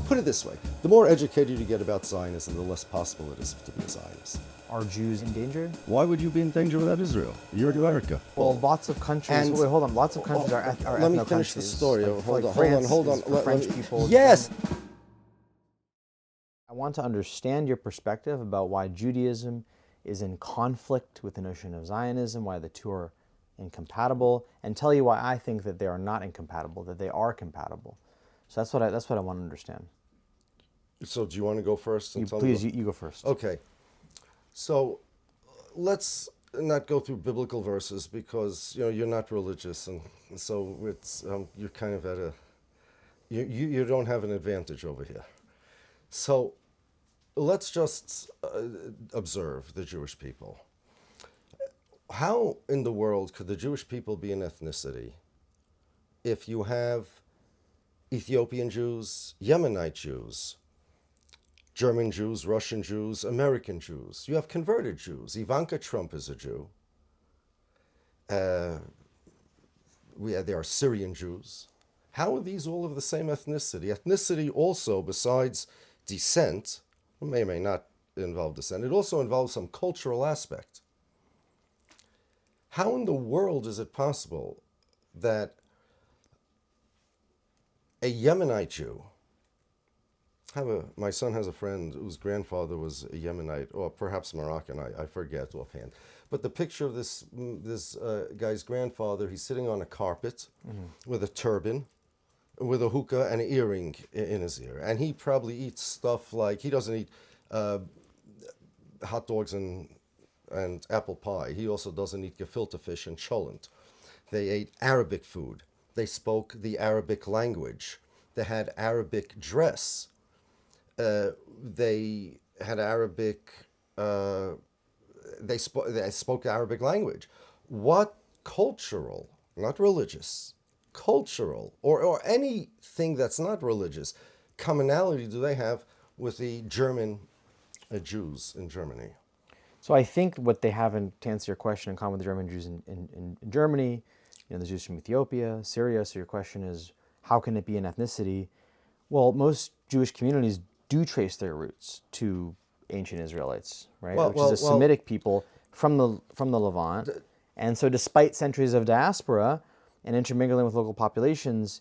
Put it this way, the more educated you get about Zionism, the less possible it is to be a Zionist. Are Jews in danger? Why would you be in danger without Israel? You're in America. Well, lots of countries. Wait, hold on. Lots of countries are let me finish the story. Like Hold on. French people. Yes. I want to understand your perspective about why Judaism is in conflict with the notion of Zionism, why the two are incompatible, and tell you why I think that they are not incompatible, that they are compatible. So that's what I want to understand. So do you want to go first? You go first. Okay. So let's not go through biblical verses because you're not religious, and so it's you're kind of at a you don't have an advantage over here. So let's just observe the Jewish people. How in the world could the Jewish people be an ethnicity if you have Ethiopian Jews, Yemenite Jews, German Jews, Russian Jews, American Jews? You have converted Jews. Ivanka Trump is a Jew. There are Syrian Jews. How are these all of the same ethnicity? Ethnicity also, besides descent, may or may not involve descent, it also involves some cultural aspect. How in the world is it possible that a Yemenite Jew, my son has a friend whose grandfather was a Yemenite, or perhaps Moroccan, I forget offhand. But the picture of this guy's grandfather, he's sitting on a carpet with a turban, with a hookah and an earring in his ear. And he probably eats stuff like, he doesn't eat hot dogs and apple pie. He also doesn't eat gefilte fish and cholent. They ate Arabic food. They spoke the Arabic language. They had Arabic dress. They had Arabic, they spoke Arabic language. What cultural, not religious, cultural, or anything that's not religious, commonality do they have with the German Jews in Germany? So I think what they have, to answer your question, in common with the German Jews in Germany, the Jews from Ethiopia, Syria, so your question is, how can it be an ethnicity? Well, most Jewish communities do trace their roots to ancient Israelites, right? Which is a Semitic people from the Levant. And so despite centuries of diaspora and intermingling with local populations,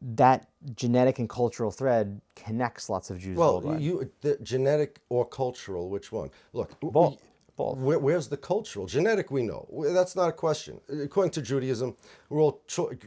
that genetic and cultural thread connects lots of Jews worldwide. The genetic or cultural, which one? Look, both. Where's the cultural? Genetic, we know. That's not a question. According to Judaism, we're all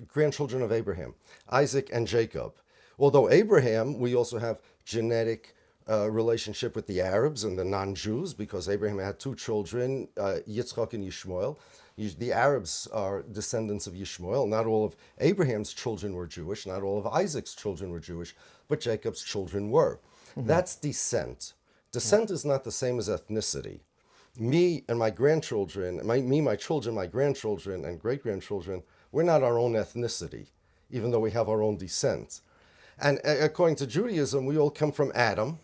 grandchildren of Abraham, Isaac, and Jacob. Although Abraham, we also have genetic relationship with the Arabs and the non-Jews, because Abraham had two children, Yitzchak and Yishmael. The Arabs are descendants of Yishmael. Not all of Abraham's children were Jewish. Not all of Isaac's children were Jewish, but Jacob's children were. Mm-hmm. That's descent. Descent is not the same as ethnicity. Me and my grandchildren, my children, my grandchildren, and great-grandchildren, we're not our own ethnicity, even though we have our own descent. And according to Judaism, we all come from Adam.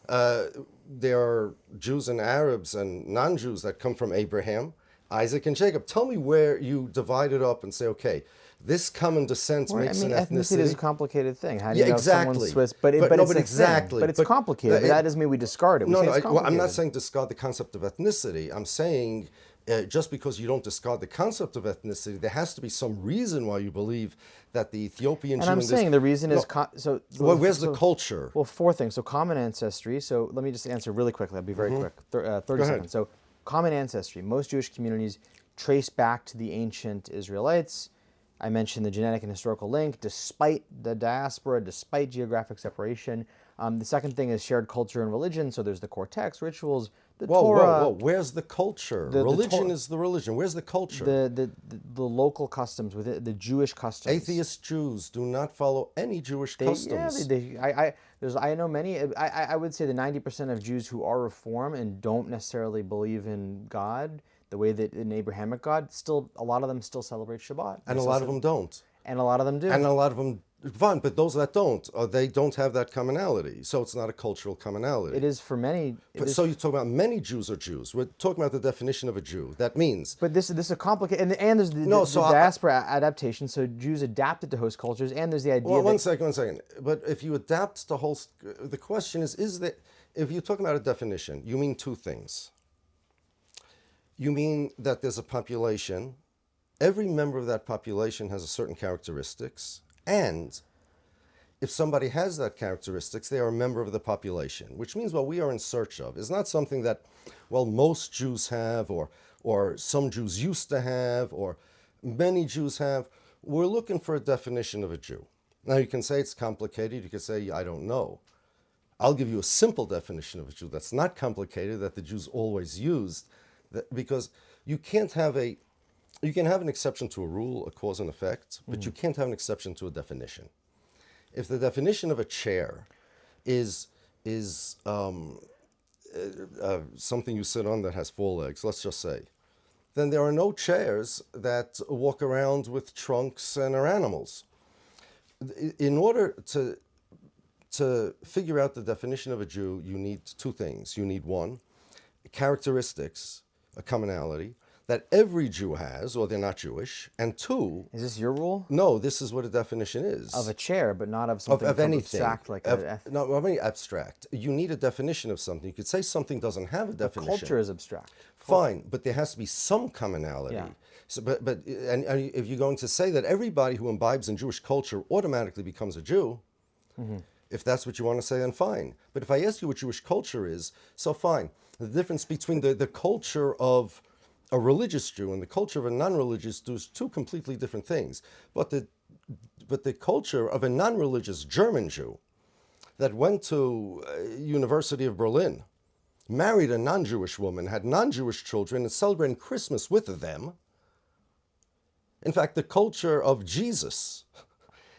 There are Jews and Arabs and non-Jews that come from Abraham, Isaac, and Jacob. Tell me where you divide it up and say, okay, this common descent makes an ethnicity. Ethnicity is a complicated thing. How do you know exactly. someone's Swiss? But it's complicated. But that doesn't mean we discard it. I'm not saying discard the concept of ethnicity. I'm saying just because you don't discard the concept of ethnicity, there has to be some reason why you believe that the Ethiopian Jew... And I'm saying the reason is... where's the culture? Well, four things. So common ancestry. So let me just answer really quickly. I'll be very quick. 30 seconds. So common ancestry. Most Jewish communities trace back to the ancient Israelites. I mentioned the genetic and historical link, despite the diaspora, despite geographic separation. The second thing is shared culture and religion. So there's the core texts, rituals, the Torah. Whoa. Where's the culture? Religion is the religion. Where's the culture? The local customs, with the Jewish customs. Atheist Jews do not follow any Jewish customs. I know many. I would say the 90% of Jews who are Reform and don't necessarily believe in God the way that an Abrahamic God, still a lot of them still celebrate Shabbat. And a lot of them don't. And a lot of them do. And a lot of them Fine, but those that don't, they don't have that commonality. So it's not a cultural commonality. It is for many. So you talk about many Jews are Jews. We're talking about the definition of a Jew. That means. But this is a complicated, and there's the diaspora adaptation. So Jews adapted to host cultures, and there's the idea. Well, one second. But if you adapt to host, the question is that if you're talking about a definition, you mean two things. You mean that there's a population. Every member of that population has a certain characteristics, and if somebody has that characteristics, they are a member of the population, which means what we are in search of is not something that, well, most Jews have, or some Jews used to have, or many Jews have. We're looking for a definition of a Jew. Now, you can say it's complicated. You can say, I don't know. I'll give you a simple definition of a Jew that's not complicated, that the Jews always used, because you can't have you can have an exception to a rule, a cause and effect, but you can't have an exception to a definition. If the definition of a chair is something you sit on that has four legs, let's just say, then there are no chairs that walk around with trunks and are animals. In order to figure out the definition of a Jew, you need two things. You need one, characteristics, a commonality, that every Jew has, or they're not Jewish, and two... Is this your rule? No, this is what a definition is. Of a chair, but not of something of anything. Abstract, like No, I mean abstract. You need a definition of something. You could say something doesn't have a definition. Culture is abstract. Fine, but there has to be some commonality. Yeah. So, but if you're going to say that everybody who imbibes in Jewish culture automatically becomes a Jew, if that's what you want to say, then fine. But if I ask you what Jewish culture is, so fine. The difference between the culture of a religious Jew and the culture of a non-religious Jew is two completely different things. But the culture of a non-religious German Jew that went to University of Berlin, married a non-Jewish woman, had non-Jewish children, and celebrating Christmas with them. In fact, the culture of Jesus,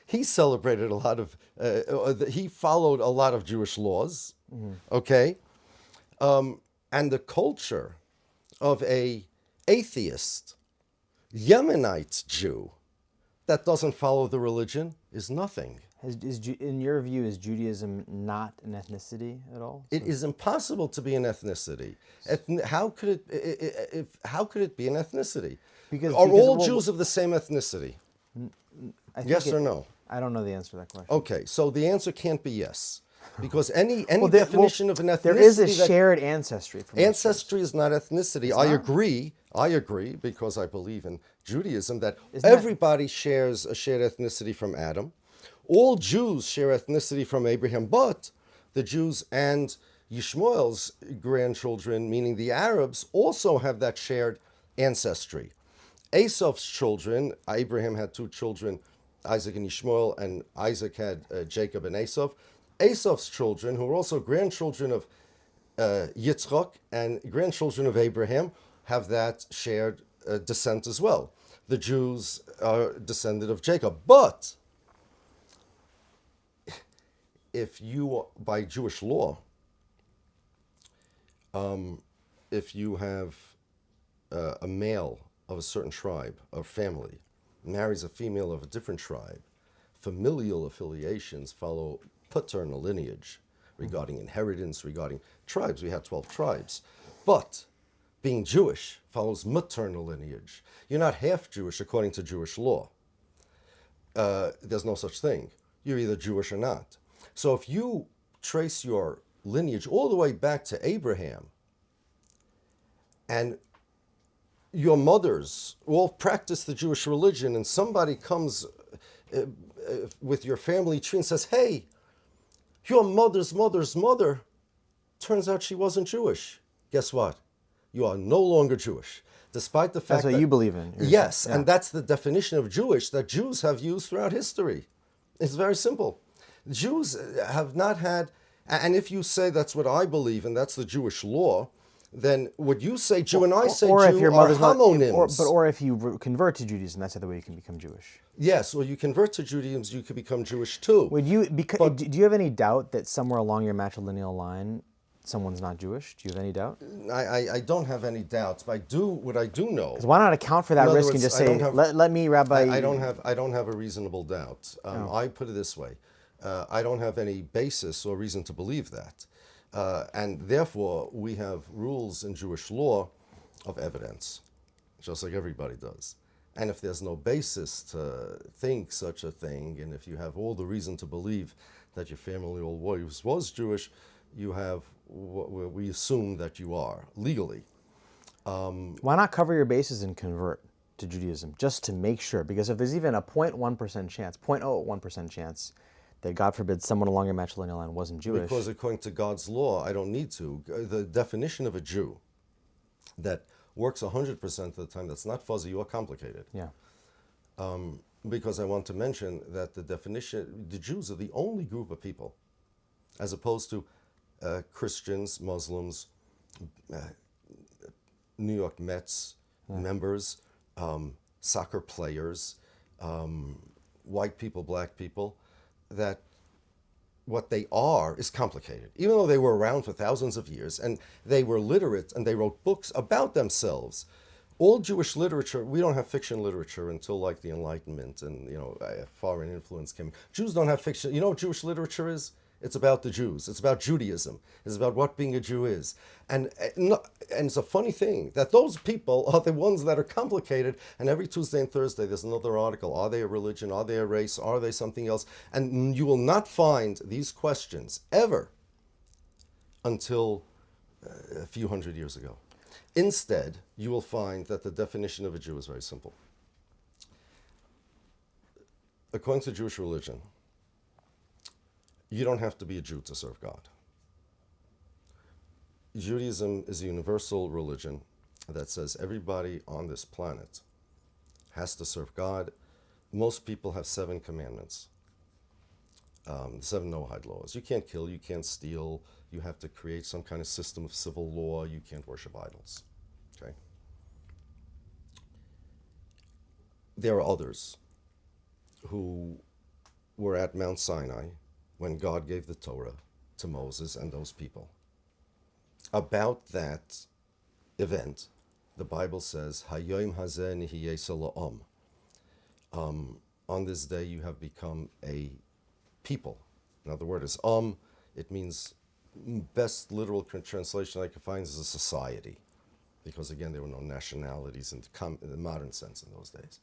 he celebrated a lot of, he followed a lot of Jewish laws, okay? And the culture of a atheist, Yemenite Jew that doesn't follow the religion is nothing. In your view, is Judaism not an ethnicity at all? It is impossible to be an ethnicity. How could it be an ethnicity? Are all Jews of the same ethnicity? Yes or no? I don't know the answer to that question. Okay, so the answer can't be yes. Because any definition of an ethnicity... There is a shared ancestry. Ancestry is not ethnicity. I agree, because I believe in Judaism, that everybody shares a shared ethnicity from Adam. All Jews share ethnicity from Abraham, but the Jews and Yishmael's grandchildren, meaning the Arabs, also have that shared ancestry. Esau's children, Abraham had two children, Isaac and Yishmael, and Isaac had Jacob and Esau. Esau's children, who are also grandchildren of Yitzchak and grandchildren of Abraham, have that shared descent as well. The Jews are descended of Jacob. But if you, by Jewish law, if you have a male of a certain tribe or family marries a female of a different tribe, familial affiliations follow paternal lineage regarding inheritance, regarding tribes. We had 12 tribes. But being Jewish follows maternal lineage. You're not half Jewish according to Jewish law. There's no such thing. You're either Jewish or not. So if you trace your lineage all the way back to Abraham, and your mothers all practice the Jewish religion, and somebody comes with your family tree and says, hey, your mother's mother's mother, turns out she wasn't Jewish. Guess what? You are no longer Jewish. Despite the fact that's what you believe in. Yes, yeah. And that's the definition of Jewish that Jews have used throughout history. It's very simple. Jews have not had, and if you say that's what I believe and that's the Jewish law, then would you say Jew and I say Jew are homonyms? Or if you convert to Judaism, that's the other way you can become Jewish. Yes, or you convert to Judaism, you could become Jewish too. Do you have any doubt that somewhere along your matrilineal line, someone's not Jewish? Do you have any doubt? I don't have any doubts, but what I do know. Because why not account for that In other risk and words, just I say, don't have- let me, Rabbi... I don't have a reasonable doubt. I put it this way. I don't have any basis or reason to believe that. And therefore, we have rules in Jewish law of evidence, just like everybody does. And if there's no basis to think such a thing, and if you have all the reason to believe that your family always was Jewish, you have what we assume that you are legally. Why not cover your bases and convert to Judaism, just to make sure? Because if there's even a 0.1% chance, 0.01% chance that, God forbid, someone along your matrilineal line wasn't Jewish... Because according to God's law, I don't need to. The definition of a Jew that works 100% of the time, that's not fuzzy or complicated. Yeah. Because I want to mention that the Jews are the only group of people, as opposed to Christians, Muslims, New York Mets members, soccer players, white people, black people, that what they are is complicated. Even though they were around for thousands of years and they were literate and they wrote books about themselves, all Jewish literature, we don't have fiction literature until like the Enlightenment and foreign influence came. Jews don't have fiction. You know what Jewish literature is? It's about the Jews. It's about Judaism. It's about what being a Jew is. And it's a funny thing that those people are the ones that are complicated. And every Tuesday and Thursday, there's another article. Are they a religion? Are they a race? Are they something else? And you will not find these questions ever until a few hundred years ago. Instead, you will find that the definition of a Jew is very simple. According to Jewish religion, you don't have to be a Jew to serve God. Judaism is a universal religion that says everybody on this planet has to serve God. Most people have 7 commandments, 7 no-hide laws. You can't kill, you can't steal, you have to create some kind of system of civil law, you can't worship idols. Okay? There are others who were at Mount Sinai when God gave the Torah to Moses and those people. About that event, the Bible says, Hayom hazeh nihiyeh la'am. On this day you have become a people. Now the word is it means, best literal translation I can find is a society. Because again, there were no nationalities in the modern sense in those days.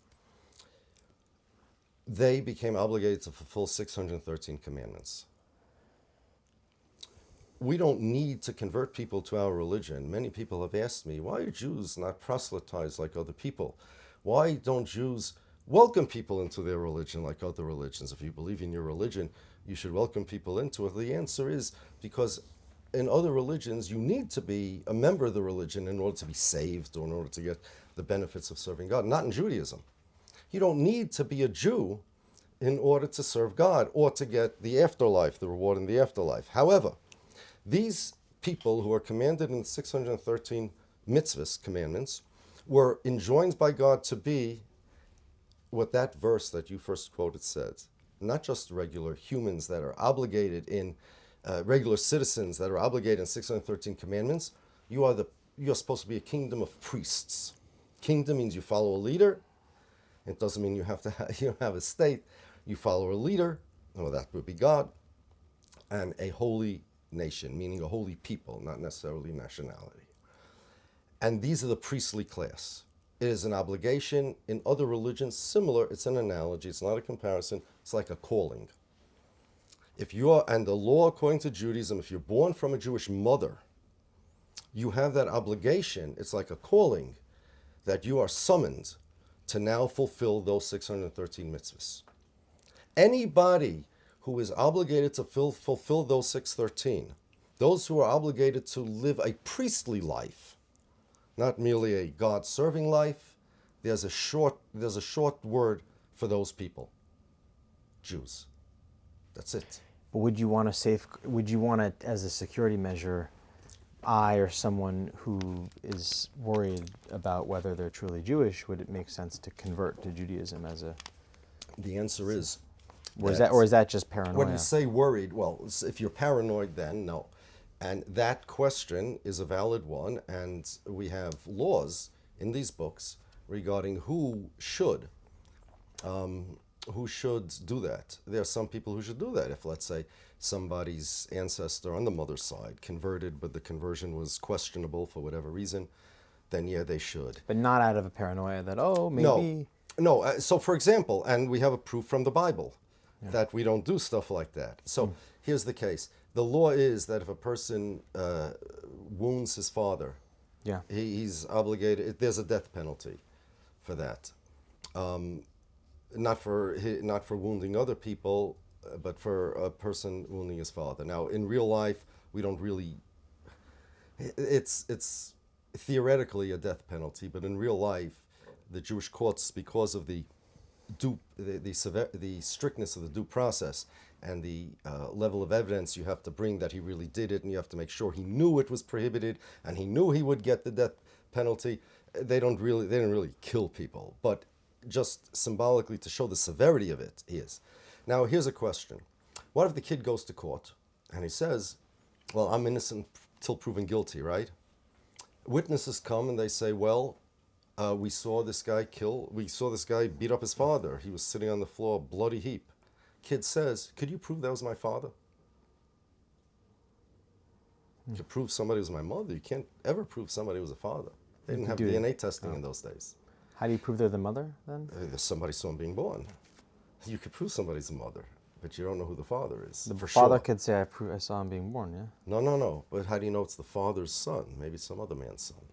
They became obligated to fulfill 613 commandments. We don't need to convert people to our religion. Many people have asked me, why are Jews not proselytized like other people? Why don't Jews welcome people into their religion like other religions? If you believe in your religion, you should welcome people into it. The answer is because in other religions, you need to be a member of the religion in order to be saved or in order to get the benefits of serving God. Not in Judaism. You don't need to be a Jew in order to serve God or to get the afterlife, the reward in the afterlife. However, these people who are commanded in the 613 mitzvahs, commandments, were enjoined by God to be what that verse that you first quoted says. Not just regular humans that are obligated in, regular citizens that are obligated in 613 commandments. You're supposed to be a kingdom of priests. Kingdom means you follow a leader. It doesn't mean you have to you don't have a state. You follow a leader, well, that would be God, and a holy nation, meaning a holy people, not necessarily nationality. And these are the priestly class. It is an obligation. In other religions, similar, it's an analogy, it's not a comparison, it's like a calling. And the law according to Judaism, if you're born from a Jewish mother, you have that obligation, it's like a calling, that you are summoned to now fulfill those 613 mitzvahs. Anybody who is obligated to fulfill those 613, those who are obligated to live a priestly life, not merely a God-serving life, there's a short word for those people, Jews. That's it. But would you want to, as a security measure, I or someone who is worried about whether they're truly Jewish, would it make sense to convert to Judaism as a... The answer is... Or is that just paranoia? When you say worried, well, if you're paranoid, then no. And that question is a valid one, and we have laws in these books regarding who should do that. There are some people who should do that. If, let's say, somebody's ancestor on the mother's side converted, but the conversion was questionable for whatever reason, then yeah, they should. But not out of a paranoia that, oh, maybe... No. So, for example, and we have a proof from the Bible that we don't do stuff like that. So here's the case. The law is that if a person wounds his father, he's obligated, there's a death penalty for that. Not for wounding other people, but for a person wounding his father. Now, in real life, we don't really. It's theoretically a death penalty, but in real life, the Jewish courts, because of the strictness of the due process and the level of evidence you have to bring that he really did it, and you have to make sure he knew it was prohibited and he knew he would get the death penalty. They didn't really kill people, but just symbolically to show the severity of it is. Now, here's a question. What if the kid goes to court and he says, well, I'm innocent till proven guilty, right? Witnesses come and they say, well, we saw this guy beat up his father. He was sitting on the floor, bloody heap. Kid says, could you prove that was my father? You could prove somebody was my mother. You can't ever prove somebody was a father. They didn't have DNA testing in those days. How do you prove they're the mother, then? Somebody saw him being born. You could prove somebody's a mother, but you don't know who the father is. The father could say, I saw him being born, yeah? No. But how do you know it's the father's son? Maybe some other man's son.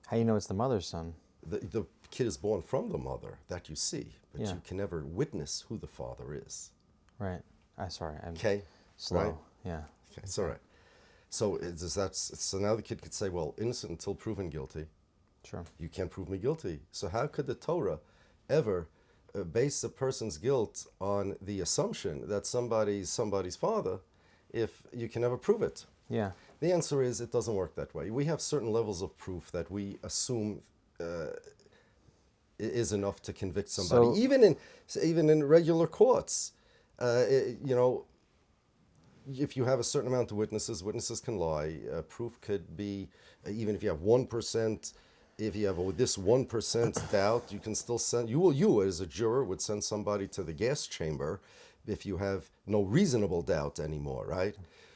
How do you know it's the mother's son? The kid is born from the mother, that you see, but you can never witness who the father is. Right. I'm okay. Slow. Right? Yeah. Okay, it's all right. So now the kid could say, well, innocent until proven guilty. Sure. You can't prove me guilty. So how could the Torah ever base a person's guilt on the assumption that somebody's father if you can never prove it? Yeah. The answer is it doesn't work that way. We have certain levels of proof that we assume is enough to convict somebody. So, even in regular courts, if you have a certain amount of witnesses can lie. Proof could be, even if you have 1%, if you have this 1% doubt, you can still send, you as a juror would send somebody to the gas chamber if you have no reasonable doubt anymore, right?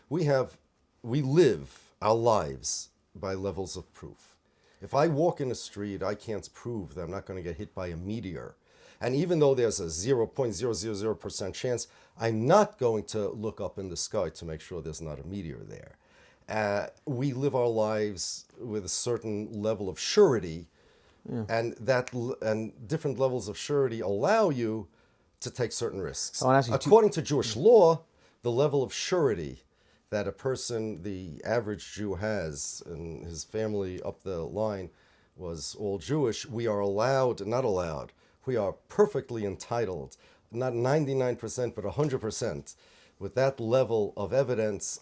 We live our lives by levels of proof. If I walk in the street, I can't prove that I'm not going to get hit by a meteor. And even though there's a 0.000% chance, I'm not going to look up in the sky to make sure there's not a meteor there. We live our lives with a certain level of surety, and different levels of surety allow you to take certain risks. According to Jewish law, the level of surety that a person, the average Jew, has, and his family up the line was all Jewish, we are we are perfectly entitled, not 99%, but 100%, with that level of evidence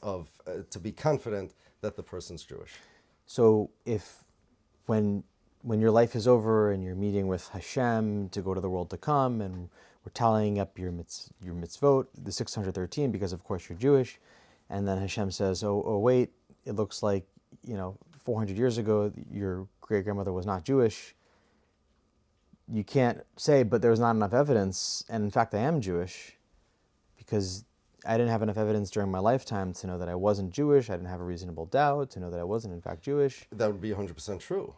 to be confident that the person's Jewish. So when your life is over and you're meeting with Hashem to go to the world to come, and we're tallying up your mitzvot, the 613, because of course you're Jewish, and then Hashem says, oh wait, it looks like 400 years ago your great-grandmother was not Jewish. You can't say, but there's not enough evidence, and in fact I am Jewish, because I didn't have enough evidence during my lifetime to know that I wasn't Jewish. I didn't have a reasonable doubt to know that I wasn't in fact Jewish. That would be 100% true.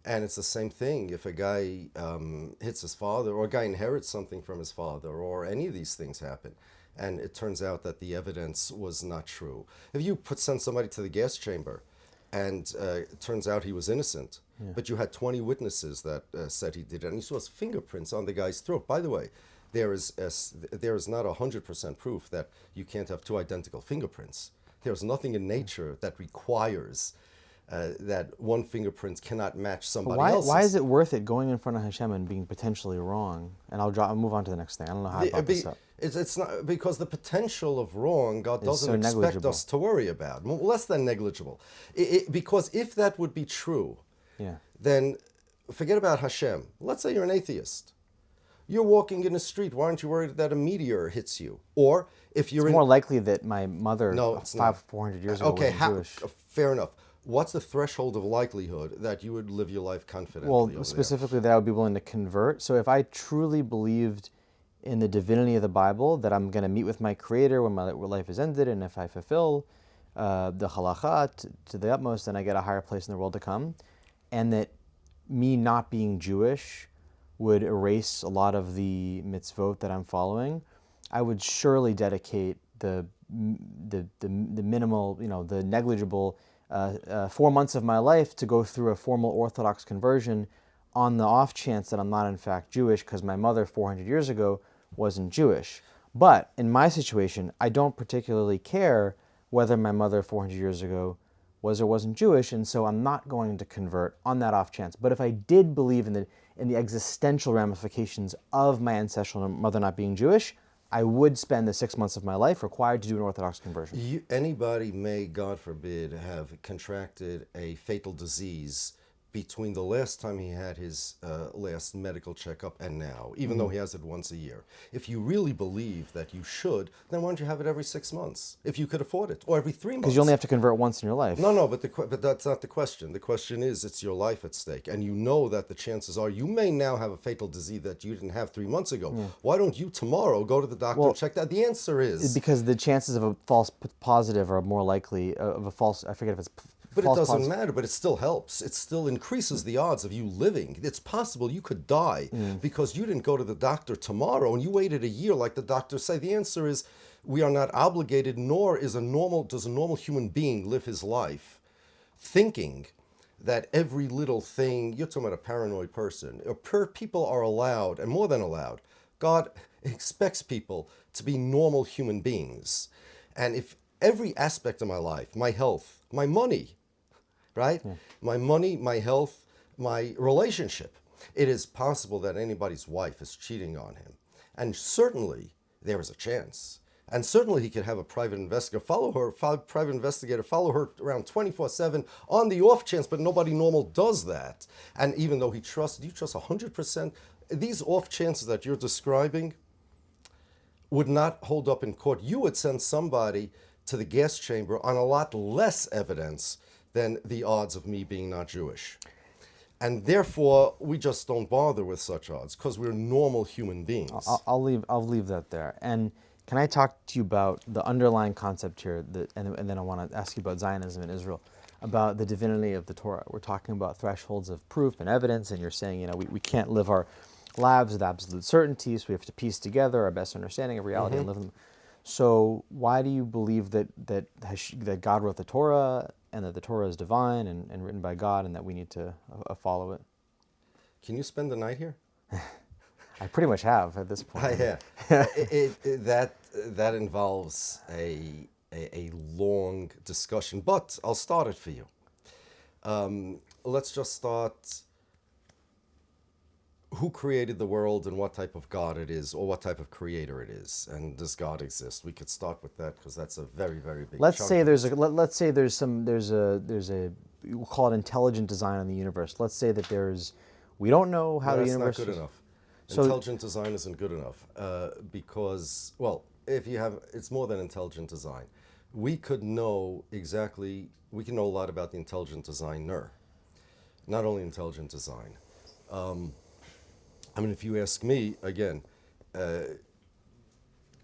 And it's the same thing if a guy hits his father, or a guy inherits something from his father, or any of these things happen, and it turns out that the evidence was not true. If you send somebody to the gas chamber, and it turns out he was innocent, but you had 20 witnesses that said he did it, and you saw his fingerprints on the guy's throat. By the way, there is not 100% proof that you can't have two identical fingerprints. There's nothing in nature that requires that one fingerprint cannot match somebody else's. Why is it worth it going in front of Hashem and being potentially wrong? And I'll move on to the next thing. I don't know how I brought this up. It's not, because the potential of wrong, God doesn't expect us to worry about. Less than negligible. Because if that would be true, then forget about Hashem. Let's say you're an atheist. You're walking in the street. Why aren't you worried that a meteor hits you? Or if you're It's more likely that my mother, No, it's not. 400 years ago, Okay, wasn't Jewish. fair enough. What's the threshold of likelihood that you would live your life confidently Well, over there? specifically that I would be willing to convert. So if I truly believed in the divinity of the Bible, that I'm going to meet with my Creator when my life is ended, and if I fulfill the halakha to the utmost, then I get a higher place in the world to come, and that me not being Jewish would erase a lot of the mitzvot that I'm following, I would surely dedicate the minimal, the negligible 4 months of my life to go through a formal Orthodox conversion on the off chance that I'm not in fact Jewish, because my mother 400 years ago wasn't Jewish. But in my situation, I don't particularly care whether my mother 400 years ago was or wasn't Jewish, and so I'm not going to convert on that off chance. But if I did believe in the existential ramifications of my ancestral mother not being Jewish, I would spend the 6 months of my life required to do an Orthodox conversion. Anybody may, God forbid, have contracted a fatal disease between the last time he had his last medical checkup and now, even though he has it once a year. If you really believe that you should, then why don't you have it every 6 months, if you could afford it, or every 3 months? Because you only have to convert once in your life. No, but that's not the question. The question is, it's your life at stake, and you know that the chances are you may now have a fatal disease that you didn't have 3 months ago. Why don't you tomorrow go to the doctor and check that? The answer is because the chances of a false positive are more likely of a false. I forget if it's. But it doesn't matter, but it still helps. It still increases the odds of you living. It's possible you could die because you didn't go to the doctor tomorrow and you waited a year like the doctors say. The answer is we are not obligated, nor does a normal human being live his life thinking that every little thing, you're talking about a paranoid person, people are allowed, and more than allowed, God expects people to be normal human beings. And if every aspect of my life, my health, my money, right? My money, my health, my relationship. It is possible that anybody's wife is cheating on him. And certainly there is a chance. And certainly he could have a private investigator follow her around 24/7 on the off chance, but nobody normal does that. And even though do you trust 100%? These off chances that you're describing would not hold up in court. You would send somebody to the gas chamber on a lot less evidence than the odds of me being not Jewish. And therefore, we just don't bother with such odds because we're normal human beings. I'll leave that there. And can I talk to you about the underlying concept here, and then I want to ask you about Zionism in Israel, about the divinity of the Torah. We're talking about thresholds of proof and evidence, and you're saying, we can't live our lives with absolute certainty, so we have to piece together our best understanding of reality and live them. So why do you believe that God wrote the Torah, and that the Torah is divine and written by God, and that we need to follow it? Can you spend the night here? I pretty much have at this point. That involves a long discussion, but I'll start it for you. Let's just start. Who created the world and what type of God it is, or what type of creator it is, and does God exist? We could start with that because that's a very, very big. Let's say there's a we'll call it intelligent design on the universe. Let's say that we don't know how the universe. That's not good enough. Intelligent design isn't good enough because, well, it's more than intelligent design. We can know a lot about the intelligent designer, not only intelligent design. If you ask me, again,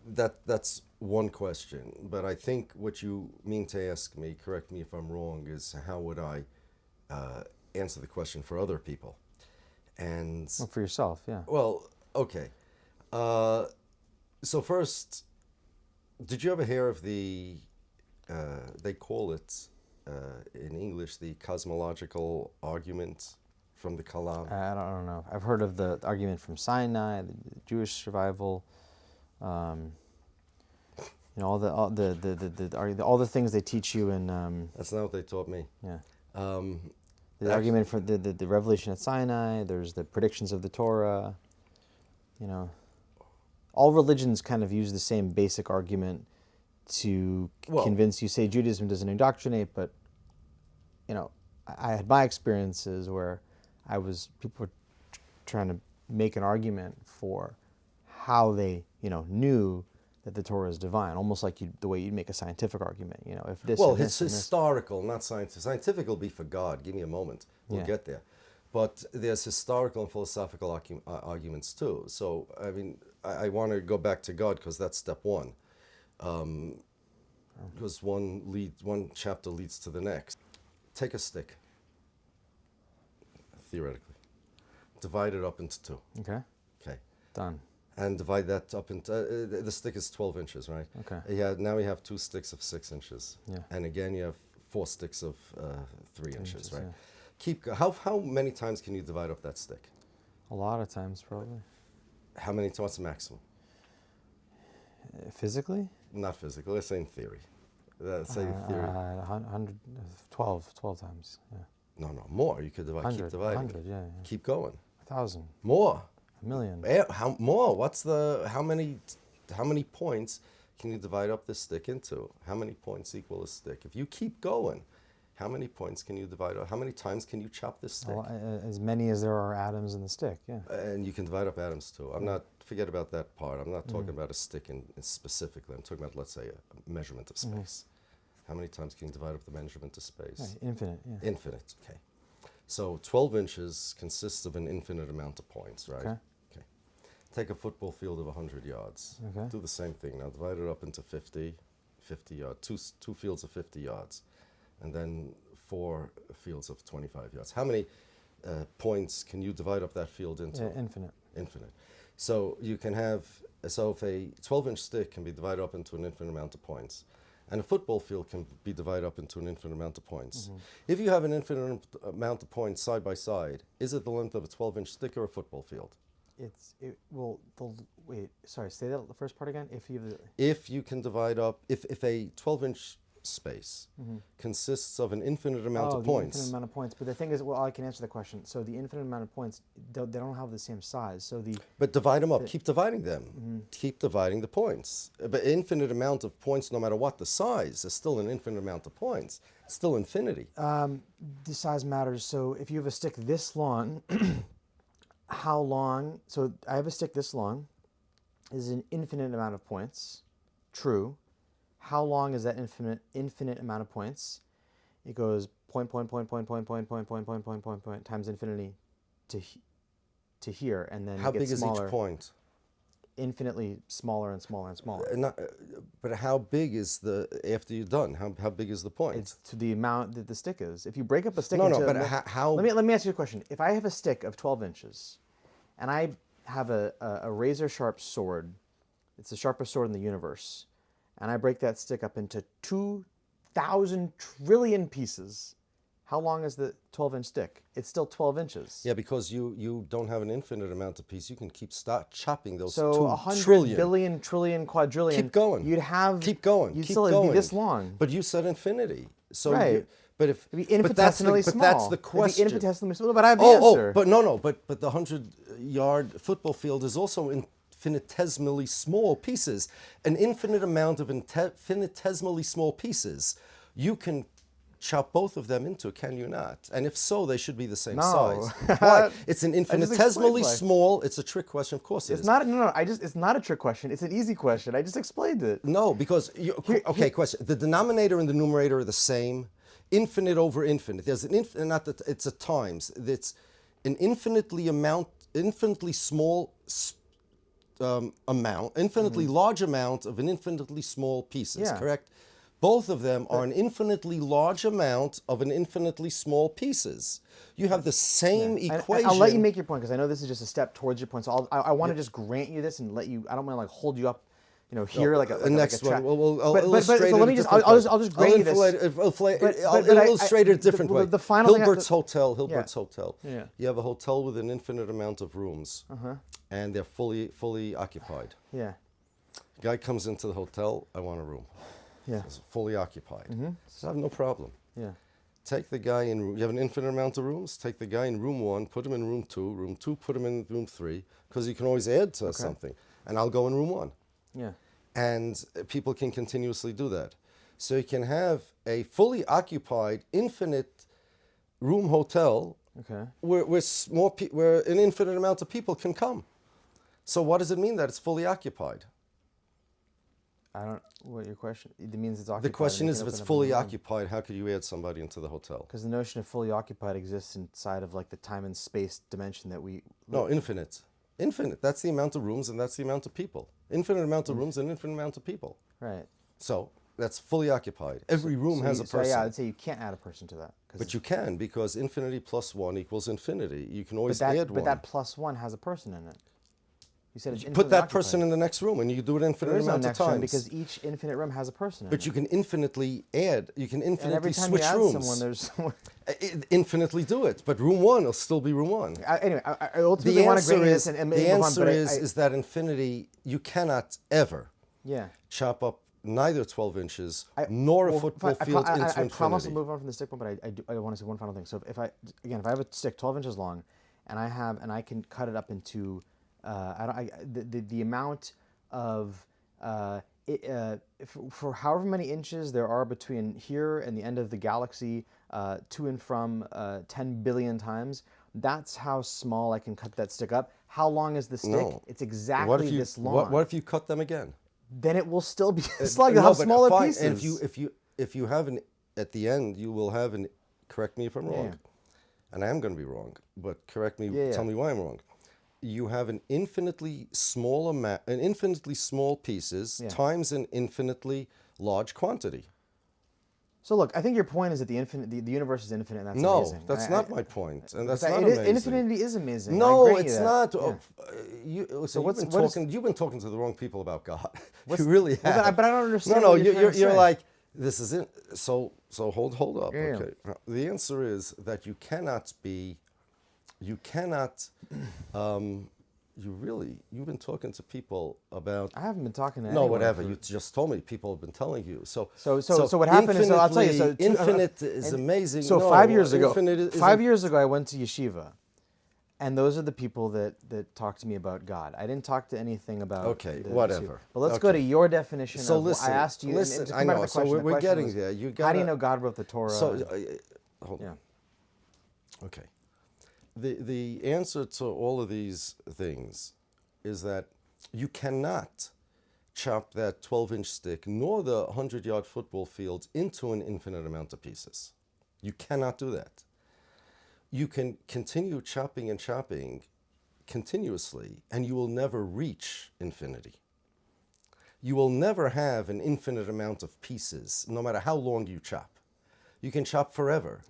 that's one question. But I think what you mean to ask me, correct me if I'm wrong, is how would I answer the question for other people? And for yourself, yeah. Well, okay. So first, did you ever hear of they call it in English the cosmological argument from the Kalam? I don't know. I've heard of the argument from Sinai, the Jewish survival, all the things they teach you in. That's not what they taught me. Yeah. The argument for the revelation at Sinai. There's the predictions of the Torah. All religions kind of use the same basic argument to convince you. Say Judaism doesn't indoctrinate, but I had my experiences where people were trying to make an argument for how they, knew that the Torah is divine, almost like the way you'd make a scientific argument. If this. Well, and this it's and this. historical, not scientific. Scientific will be for God. Give me a moment. We'll get there. But there's historical and philosophical arguments too. So, I mean, I want to go back to God because that's step one. Because one chapter leads to the next. Take a stick, theoretically. Divide it up into two. Okay. Okay. Done. And divide that up into, the stick is 12 inches, right? Okay. Yeah. Now we have 2 sticks of 6 inches. Yeah. And again, you have 4 sticks of 3 inches, right? Yeah. How many times can you divide up that stick? A lot of times, probably. How many times? What's the maximum? Physically? Not physically. Let's say in theory. Let's say in theory. 12 times. Yeah. No, more. You could divide. 100, keep dividing. 100, yeah. Keep going. 1,000. More. 1,000,000. How more? How many points can you divide up this stick into? How many points equal a stick? If you keep going, how many points can you divide up? How many times can you chop this stick? Well, as many as there are atoms in the stick, yeah. And you can divide up atoms too. Forget about that part. I'm not talking about a stick specifically. I'm talking about, let's say, a measurement of space. How many times can you divide up the measurement of space? Right, infinite, yeah. Infinite, okay. So 12 inches consists of an infinite amount of points, right? Okay. Take a football field of 100 yards. Okay. Do the same thing. Now divide it up into 50 yards, two fields of 50 yards, and then 4 fields of 25 yards. How many points can you divide up that field into? Yeah, infinite. Infinite. So you can have, if a 12-inch stick can be divided up into an infinite amount of points, and a football field can be divided up into an infinite amount of points. If you have an infinite amount of points side by side, is it the length of a 12-inch stick or a football field? Wait, sorry, say that the first part again? If you can divide up, if a 12-inch space consists of an infinite amount of points. Infinite amount of points. But the thing is, I can answer the question. So the infinite amount of points, they don't have the same size. But divide them up. Keep dividing them. Keep dividing the points. But infinite amount of points, no matter what the size, is still an infinite amount of points. It's still infinity. The size matters. So if you have a stick this long, how long? So I have a stick this long. Is an infinite amount of points. True. How long is that infinite amount of points? It goes point times infinity to here, and then how it gets big smaller. is each point? Infinitely smaller and smaller and smaller. But how big is after you're done? How big is the point? It's to the amount that the stick is. If you break up a stick how? Let me ask you a question. If I have a stick of 12 inches, and I have a razor sharp sword, it's the sharpest sword in the universe, and I break that stick up into 2,000 trillion pieces, how long is the 12-inch stick? It's still 12 inches. Yeah, because you don't have an infinite amount of pieces. You can start chopping those. So 100 billion, trillion, quadrillion. Keep going. You'd have. Keep going. You'd Keep still going. It'd be this long. But you said infinity. So right. It'd be infinitesimally small. But that's the question. It'd be infinitesimally small. But I have the answer. But no. But the 100-yard football field is also infinitesimally small pieces. An infinite amount of infinitesimally small pieces. You can chop both of them into, can you not? And if so, they should be the same size. Why? It's an infinitesimally small. It's a trick question, of course. It's not. No. It's not a trick question. It's an easy question. I just explained it. No, because question. The denominator and the numerator are the same. Infinite over infinite. There's an infinite. Not that it's a times. It's an infinitely small amount, infinitely large amount of an infinitely small pieces. Yeah. Correct. Both of them are an infinitely large amount of an infinitely small pieces. You have the same equation. I'll let you make your point because I know this is just a step towards your point. So I want to just grant you this and let you. I don't want to hold you up, here like a next like a one. I'll illustrate it. So let me just. I'll just grant you this. I'll illustrate it a different way. The final Hilbert's Hotel. Yeah. You have a hotel with an infinite amount of rooms, and they're fully occupied. Yeah. Guy comes into the hotel. I want a room. Yeah. It's fully occupied. So I have no problem. Yeah. Take the guy in room. You have an infinite amount of rooms. Take the guy in room 1, put him in room 2. Room 2, put him in room 3, because you can always add to something. And I'll go in room 1. Yeah. And people can continuously do that. So you can have a fully occupied, infinite room hotel Okay. where an infinite amount of people can come. So what does it mean that it's fully occupied? I don't. What your question? It means it's occupied. The question is, if it's fully occupied, how could you add somebody into the hotel? Because the notion of fully occupied exists inside of like the time and space dimension that we. No, infinite. Infinite. That's the amount of rooms and that's the amount of people. Infinite amount of rooms and infinite amount of people. Right. So that's fully occupied. Every room has a person. So yeah, I'd say you can't add a person to that. But you can, because infinity plus 1 equals infinity. You can always add 1. But that plus 1 has a person in it. You said it's Put that occupied. person in the next room, and you do it infinite amount of times. Because each infinite room has a person in it. But you can infinitely add. You can infinitely and every time switch you add rooms. someone, there's someone. Infinitely do it, but room 1 will still be room 1. Anyway, I ultimately want to grade this and the move answer on, is that infinity, you cannot ever yeah. chop up neither 12 inches nor a football field into infinity. I promise to move on from the stick one, but I want to say one final thing. So if I have a stick 12 inches long, and I can cut it up into the amount of for however many inches there are between here and the end of the galaxy, to and from 10 billion times. That's how small I can cut that stick up. How long is the stick? No. It's exactly this long. What if you cut them again? Then it will still be a slug. You'll have smaller pieces. And if you have at the end, you will have an. Correct me if I'm wrong, and I am going to be wrong. But correct me. Tell me why I'm wrong. You have an infinitely small amount, an infinitely small pieces times an infinitely large quantity. So look, I think your point is that the universe is infinite, and that's amazing. No, that's not my point, and that's not amazing. amazing. Infinity is amazing. No, it's not. Yeah. You've been talking to the wrong people about God. You really have. But I don't understand. No, what you're like, this is it. So hold up. Yeah. Okay. The answer is that you cannot. You've been talking to people about. I haven't been talking to No, anyone. whatever. You just told me people have been telling you. So what happened is, I'll tell you. So infinite is amazing. So no, 5 years ago, years ago, I went to yeshiva, and those are the people that talked to me about God. I didn't talk to anything about. Okay, the whatever. But let's go to your definition. So of listen, I asked you. Listen, and to I come back know. to the question, So the we're question getting was, there. How do you know God wrote the Torah? So hold on. Yeah. Okay. The answer to all of these things is that you cannot chop that 12-inch stick nor the 100-yard football field into an infinite amount of pieces. You cannot do that. You can continue chopping and chopping continuously, and you will never reach infinity. You will never have an infinite amount of pieces, no matter how long you chop. You can chop forever,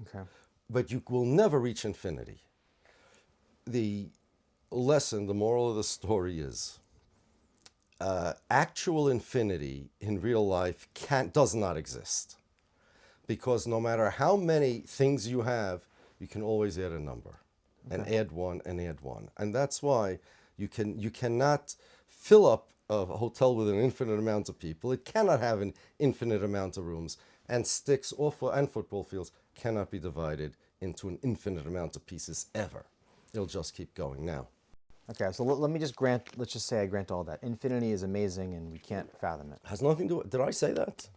but you will never reach infinity. The lesson, the moral of the story is actual infinity in real life does not exist, because no matter how many things you have, you can always add a number and add one and add one, and that's why you cannot fill up a hotel with an infinite amount of people. It cannot have an infinite amount of rooms, and sticks and football fields cannot be divided into an infinite amount of pieces ever. It'll just keep going now. Okay, so let me just let's just say I grant all that. Infinity is amazing and we can't fathom it. Has nothing to do with, did I say that?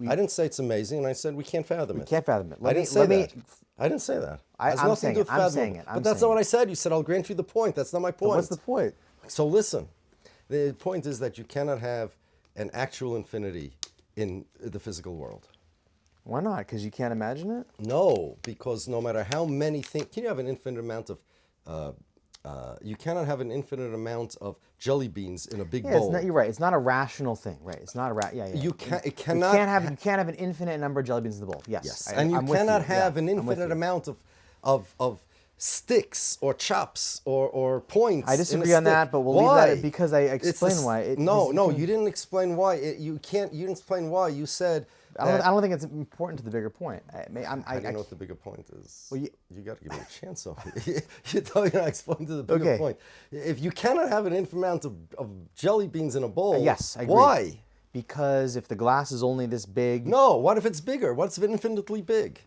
I didn't say it's amazing, and I said we can't fathom it. We can't fathom it. I didn't say that. I didn't say that. I'm saying it. I'm saying it. But that's not what I said. You said, I'll grant you the point. That's not my point. But what's the point? So listen, the point is that you cannot have an actual infinity in the physical world. Why not? Because you can't imagine it? No, because no matter how many things, can you have an infinite amount of, you cannot have an infinite amount of jelly beans in a big bowl. You're right. It's not a rational thing, right? It's not a You can't have an infinite number of jelly beans in the bowl. Yes. And you cannot have an infinite amount of sticks or chops or points. I disagree on that, but we'll leave that because I explain why. No, you didn't explain why. You didn't explain why. You said. I don't think it's important to the bigger point. I don't know what the bigger point is. Well, you got to give me a chance on it. You tell me I explain to the bigger point. If you cannot have an infinite amount of jelly beans in a bowl, yes, I agree. Why? Because if the glass is only this big. No, what if it's bigger? What if it's infinitely big?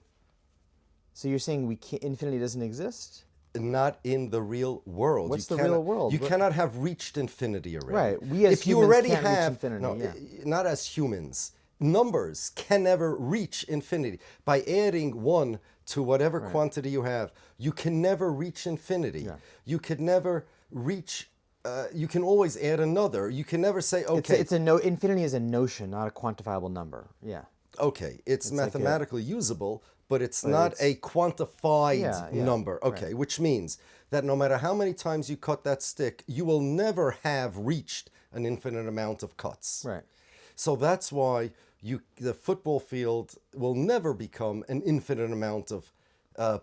So you're saying infinity doesn't exist? Not in the real world. What's the real world? You cannot have reached infinity already. Right. We as humans can't reach infinity. Not as humans. numbers can never reach infinity. By adding 1 to whatever quantity you have, you can never reach infinity. Yeah. You could never reach, you can always add another. You can never say, okay. Infinity is a notion, not a quantifiable number. Yeah. Okay, it's mathematically usable, but it's not a quantified number. Okay, which means that no matter how many times you cut that stick, you will never have reached an infinite amount of cuts. Right. So that's why the football field will never become an infinite amount of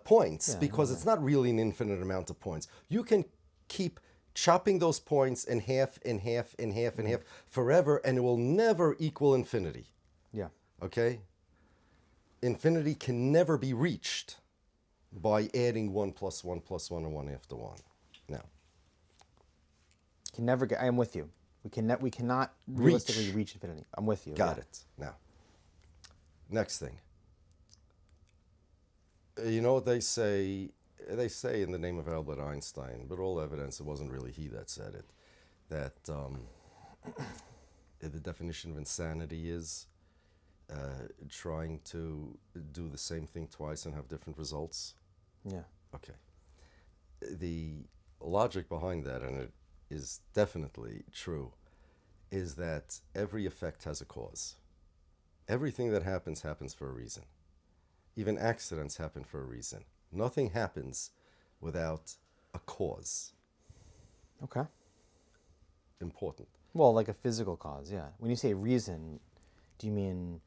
points, because it's not really an infinite amount of points. You can keep chopping those points in half, in half, in half, in half forever, and it will never equal infinity. Yeah. Okay? Infinity can never be reached by adding 1 plus 1 plus 1 and 1 after 1. Now. Can never get. I am with you. We cannot realistically reach infinity. I'm with you. Got it. Now. Next thing. You know what they say? They say in the name of Albert Einstein, but all evidence, it wasn't really he that said it, that the definition of insanity is trying to do the same thing twice and have different results. Yeah. Okay. The logic behind that, and it is definitely true, is that every effect has a cause. Everything that happens for a reason. Even accidents happen for a reason. Nothing happens without a cause. Okay. Important. Well, like a physical cause, yeah. When you say reason, do you mean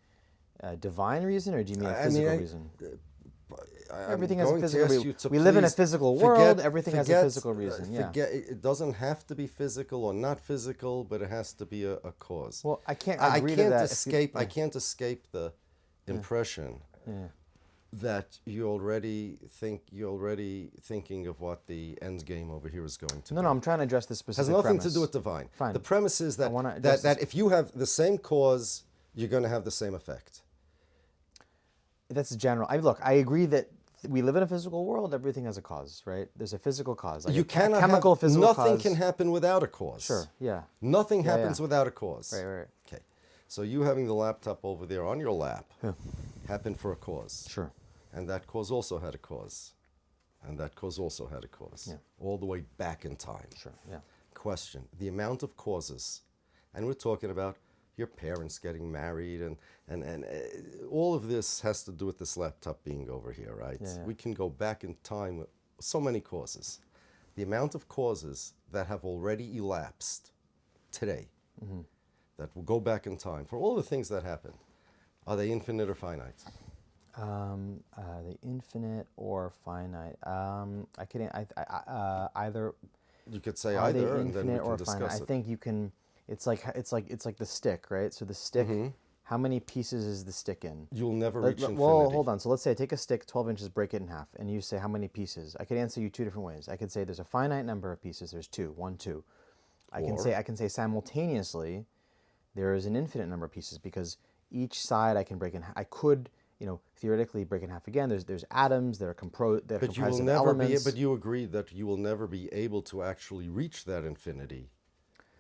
a divine reason, or do you mean a physical reason? Everything has a physical reason. We live in a physical world. Everything has a physical reason. Yeah. It doesn't have to be physical or not physical, but it has to be a cause. Well, I can't agree to that. I can't escape the impression that you're already thinking of what the end game over here is going to be. No, I'm trying to address this specific Has nothing premise. to do with divine. Fine. The premise is that if you have the same cause, you're going to have the same effect. That's general. I agree that we live in a physical world. Everything has a cause, right? There's a physical cause. Like You cannot chemical, physical nothing cause. can happen without a cause. Sure. Yeah. Nothing happens without a cause. Right. Okay. So you having the laptop over there on your lap happened for a cause. Sure. And that cause also had a cause. And that cause also had a cause. Yeah. All the way back in time. Sure. Yeah. Question. The amount of causes, and we're talking about your parents getting married, and all of this has to do with this laptop being over here, right? Yeah. We can go back in time with so many causes. The amount of causes that have already elapsed today, that will go back in time, for all the things that happened, are they infinite or finite? The infinite or finite? I could either. You could say Are either, they and then we infinite can or discuss finite? it. I think you can. It's like the stick, right? So the stick. How many pieces is the stick in? You'll never reach infinity. Well, hold on. So let's say I take a stick, 12 inches, break it in half, and you say how many pieces. I could answer you two different ways. I could say there's a finite number of pieces. There's two. 1, 2. I can say simultaneously there is an infinite number of pieces, because each side I can break in. I could, theoretically break in half again. There's atoms that are comprised of elements. But you agree that you will never be able to actually reach that infinity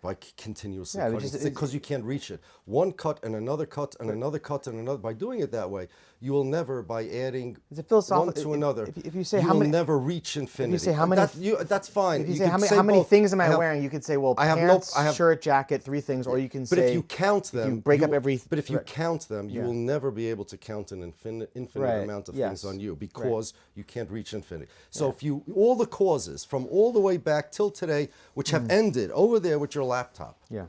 by continuously cutting, because you can't reach it. One cut and another cut and another cut and another. By doing it that way, you will never, by adding one to another, if you say you how will many, never reach infinity. If you say how many, that's fine. If you say how many things am I wearing, you could say, well, pants, shirt, jacket, 3 things, or you can say. But if you count them, you break up every. But if you count them, you will never be able to count an infinite amount of things on you, because you can't reach infinity. So if you all the causes from all the way back till today, which have ended over there with your laptop. Yeah.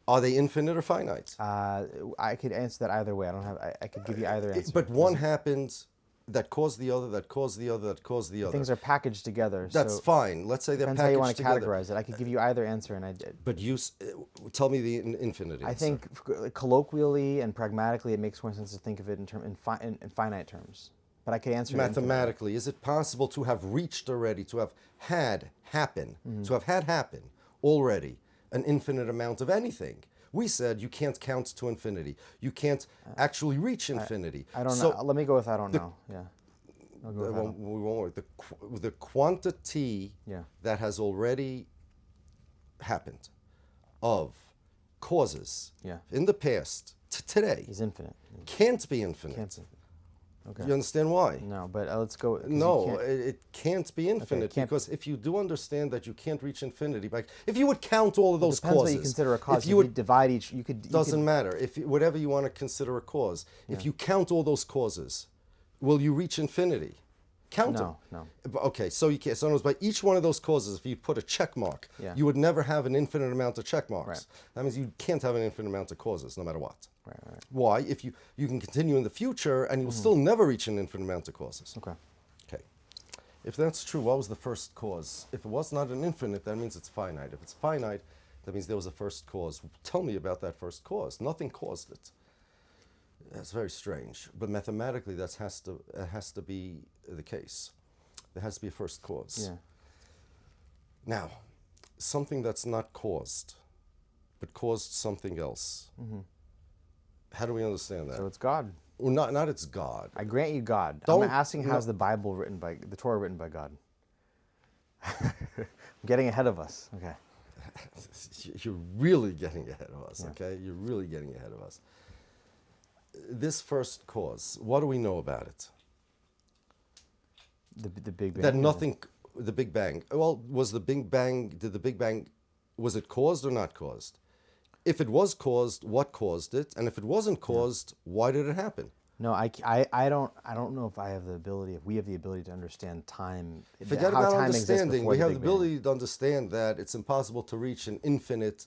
Are they infinite or finite? I could answer that either way. I could give you either answer. But one happened that caused the other, that caused the other, that caused the other. Things are packaged together. That's fine. Let's say they're packaged together. Depends how you want to categorize it. I could give you either answer, and I did. But you tell me the infinite answer. I think colloquially and pragmatically, it makes more sense to think of it in finite terms. But I could answer mathematically. Is it possible to have reached already, to have had happen already an infinite amount of anything? We said you can't count to infinity. You can't actually reach infinity. I don't know. Let me go with I don't know. Yeah. I'll go with I don't. We won't worry. The quantity that has already happened of causes in the past today He's infinite. can't be infinite. Can't be. Okay. You understand why? No, but let's go. 'cause you No, can't- it can't be infinite can't- because if you do understand that you can't reach infinity, if you would count all of those depends causes, what you consider a cause. if If you you would divide each, you could. doesn't matter if whatever you want to consider a cause, if you count all those causes, will you reach infinity? Count them. No. Okay, so you can't. So in other words, by each one of those causes, if you put a check mark, Yeah. you would never have an infinite amount of check marks. Right. That means you can't have an infinite amount of causes, no matter what. Right. Why? If you can continue in the future and you'll still never reach an infinite amount of causes. Okay. Okay. If that's true, what was the first cause? If it was not an infinite, that means it's finite. If it's finite, that means there was a first cause. Tell me about that first cause. Nothing caused it. That's very strange. But mathematically, it has to be the case. There has to be a first cause. Yeah. Now, something that's not caused, but caused something else. How do we understand that? So it's God. Well, not it's God. I grant you God. Don't- I'm asking how's the Bible the Torah written by God? I'm getting ahead of us. Okay. You're really getting ahead of us, okay? You're really getting ahead of us. This first cause, what do we know about it? The Big Bang. That nothing, the Big Bang. Well, was the Big Bang, was it caused or not caused? If it was caused, what caused it? And if it wasn't caused, why did it happen? No, I don't know if I have the ability, if we have the ability to understand time. Forget how about time exists understanding. before We have the Big Bang. ability to understand that it's impossible to reach an infinite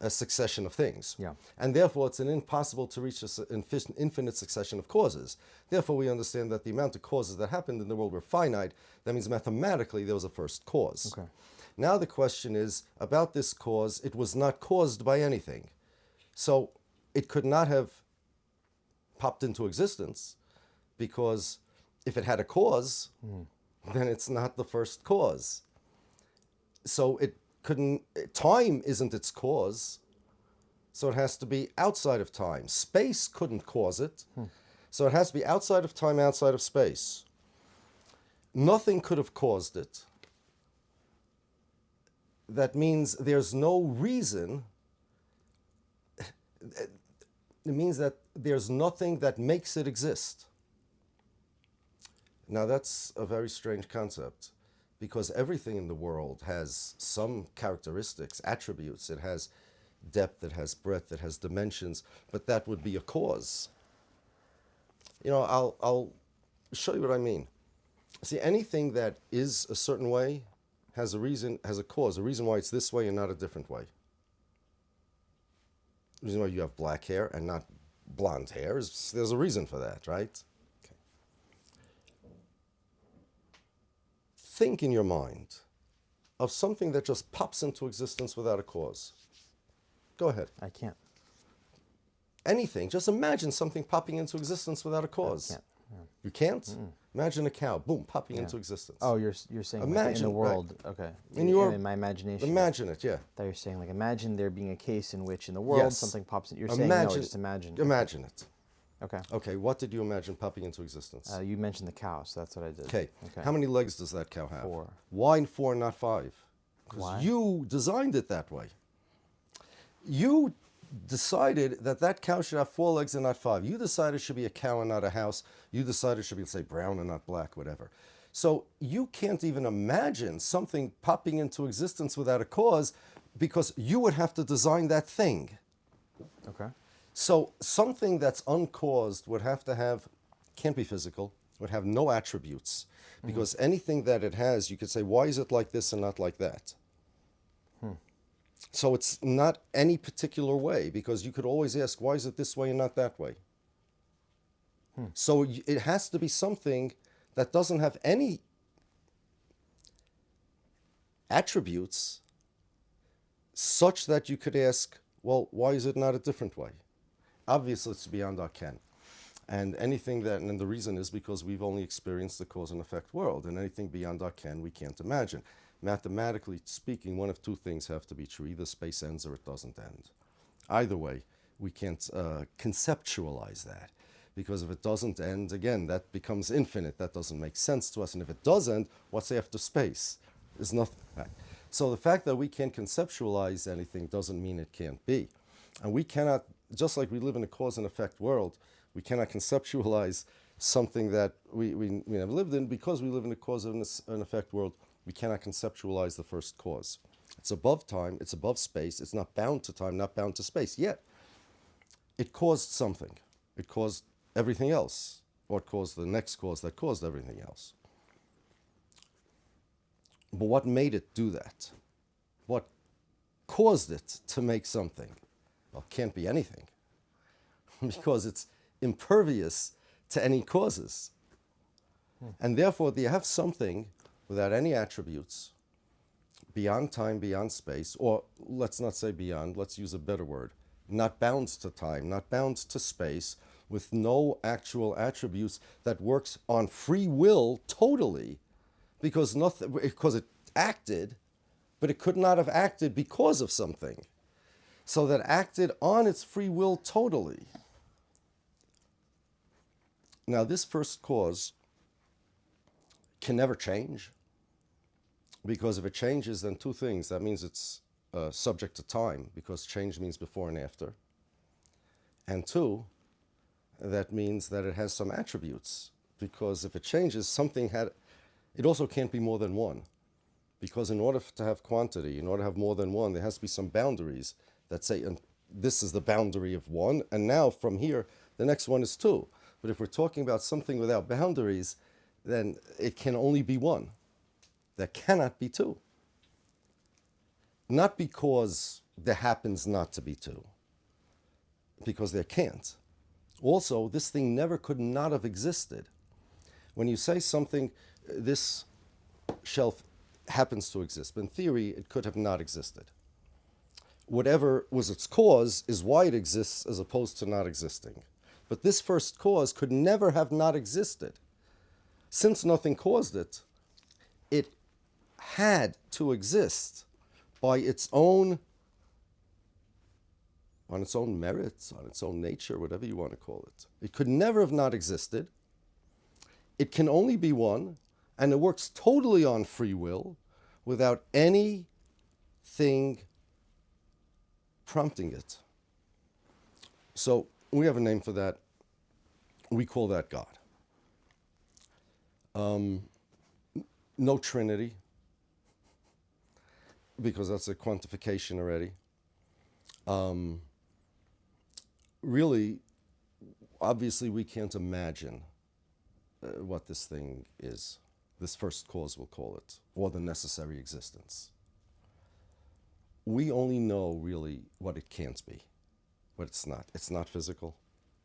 succession of things. Yeah. And therefore, it's impossible to reach an infinite succession of causes. Therefore, we understand that the amount of causes that happened in the world were finite. That means mathematically there was a first cause. Okay. Now the question is, about this cause, it was not caused by anything. So it could not have popped into existence because if it had a cause, then it's not the first cause. So it couldn't, time isn't its cause, so it has to be outside of time. Space couldn't cause it, so it has to be outside of time, outside of space. Nothing could have caused it. That means there's no reason. It means that there's nothing that makes it exist. Now that's a very strange concept because everything in the world has some characteristics, attributes. It has depth, it has breadth, it has dimensions, but that would be a cause. You know, I'll show you what I mean. See, anything that is a certain way has a reason, has a cause, a reason why it's this way and not a different way. The reason why you have black hair and not blonde hair is there's a reason for that, right? Okay. Think in your mind of something that just pops into existence without a cause. Go ahead. I can't. Anything. Just imagine something popping into existence without a cause. I can't. Yeah. You can't? Imagine a cow, boom, popping into existence. Oh, you're saying like in Imagine, the right. world. Okay. In my imagination. Imagine it, yeah. I thought you were saying like imagine there being a case in which in the world Yes. something pops in. You're saying no, just imagine. Imagine it. Okay. Okay, what did you imagine popping into existence? You mentioned the cow, so that's what I did. Okay. How many legs does that cow have? 4. Why 4 and not 5? Why? Because you designed it that way. You decided that cow should have 4 legs and not 5. You decided it should be a cow and not a house. You decided it should be, say, brown and not black, whatever. So you can't even imagine something popping into existence without a cause because you would have to design that thing. Okay. So something that's uncaused would have to have, can't be physical, would have no attributes. Because anything that it has, you could say, why is it like this and not like that? So it's not any particular way, because you could always ask, why is it this way and not that way? So it has to be something that doesn't have any attributes such that you could ask, well, why is it not a different way? Obviously, it's beyond our ken. And anything that, and the reason is because we've only experienced the cause and effect world, and anything beyond our ken we can't imagine. Mathematically speaking, one of two things have to be true. Either space ends or it doesn't end. Either way, we can't conceptualize that. Because if it doesn't end, again, that becomes infinite. That doesn't make sense to us. And if it doesn't, what's after space? There's nothing. Right? So the fact that we can't conceptualize anything doesn't mean it can't be. And we cannot just like we live in a cause and effect world, we cannot conceptualize something that we never lived in. Because we live in a cause and effect world, we cannot conceptualize the first cause. It's above time, it's above space, it's not bound to time, not bound to space. Yet, it caused something. It caused everything else, or it caused the next cause that caused everything else. But what made it do that? What caused it to make something? Well, it can't be anything, because it's impervious to any causes. And therefore, you have something without any attributes, beyond time, beyond space, or let's not say beyond, let's use a better word, not bound to time, not bound to space, with no actual attributes, that works on free will totally, because it acted, but it could not have acted because of something. So that acted on its free will totally. Now, this first cause can never change, because if it changes, then two things. That means it's subject to time, because change means before and after. And two, that means that it has some attributes, because if it changes, it also can't be more than one. Because in order to have quantity, in order to have more than one, there has to be some boundaries that say, and this is the boundary of one, and now from here, the next one is two. But if we're talking about something without boundaries, then it can only be one. There cannot be two. Not because there happens not to be two, because there can't. Also, this thing could not have existed. When you say something, this shelf happens to exist, but in theory, it could have not existed. Whatever was its cause is why it exists, as opposed to not existing. But this first cause could never have not existed. Since nothing caused it, it had to exist by its own, on its own merits, on its own nature, whatever you want to call it. It could never have not existed. It can only be one, and it works totally on free will, without anything prompting it. So we have a name for that. We call that God. No Trinity, because that's a quantification already. Really, obviously, we can't imagine what this thing is. This first cause, we'll call it, or the necessary existence. We only know really what it can't be, what it's not. It's not physical.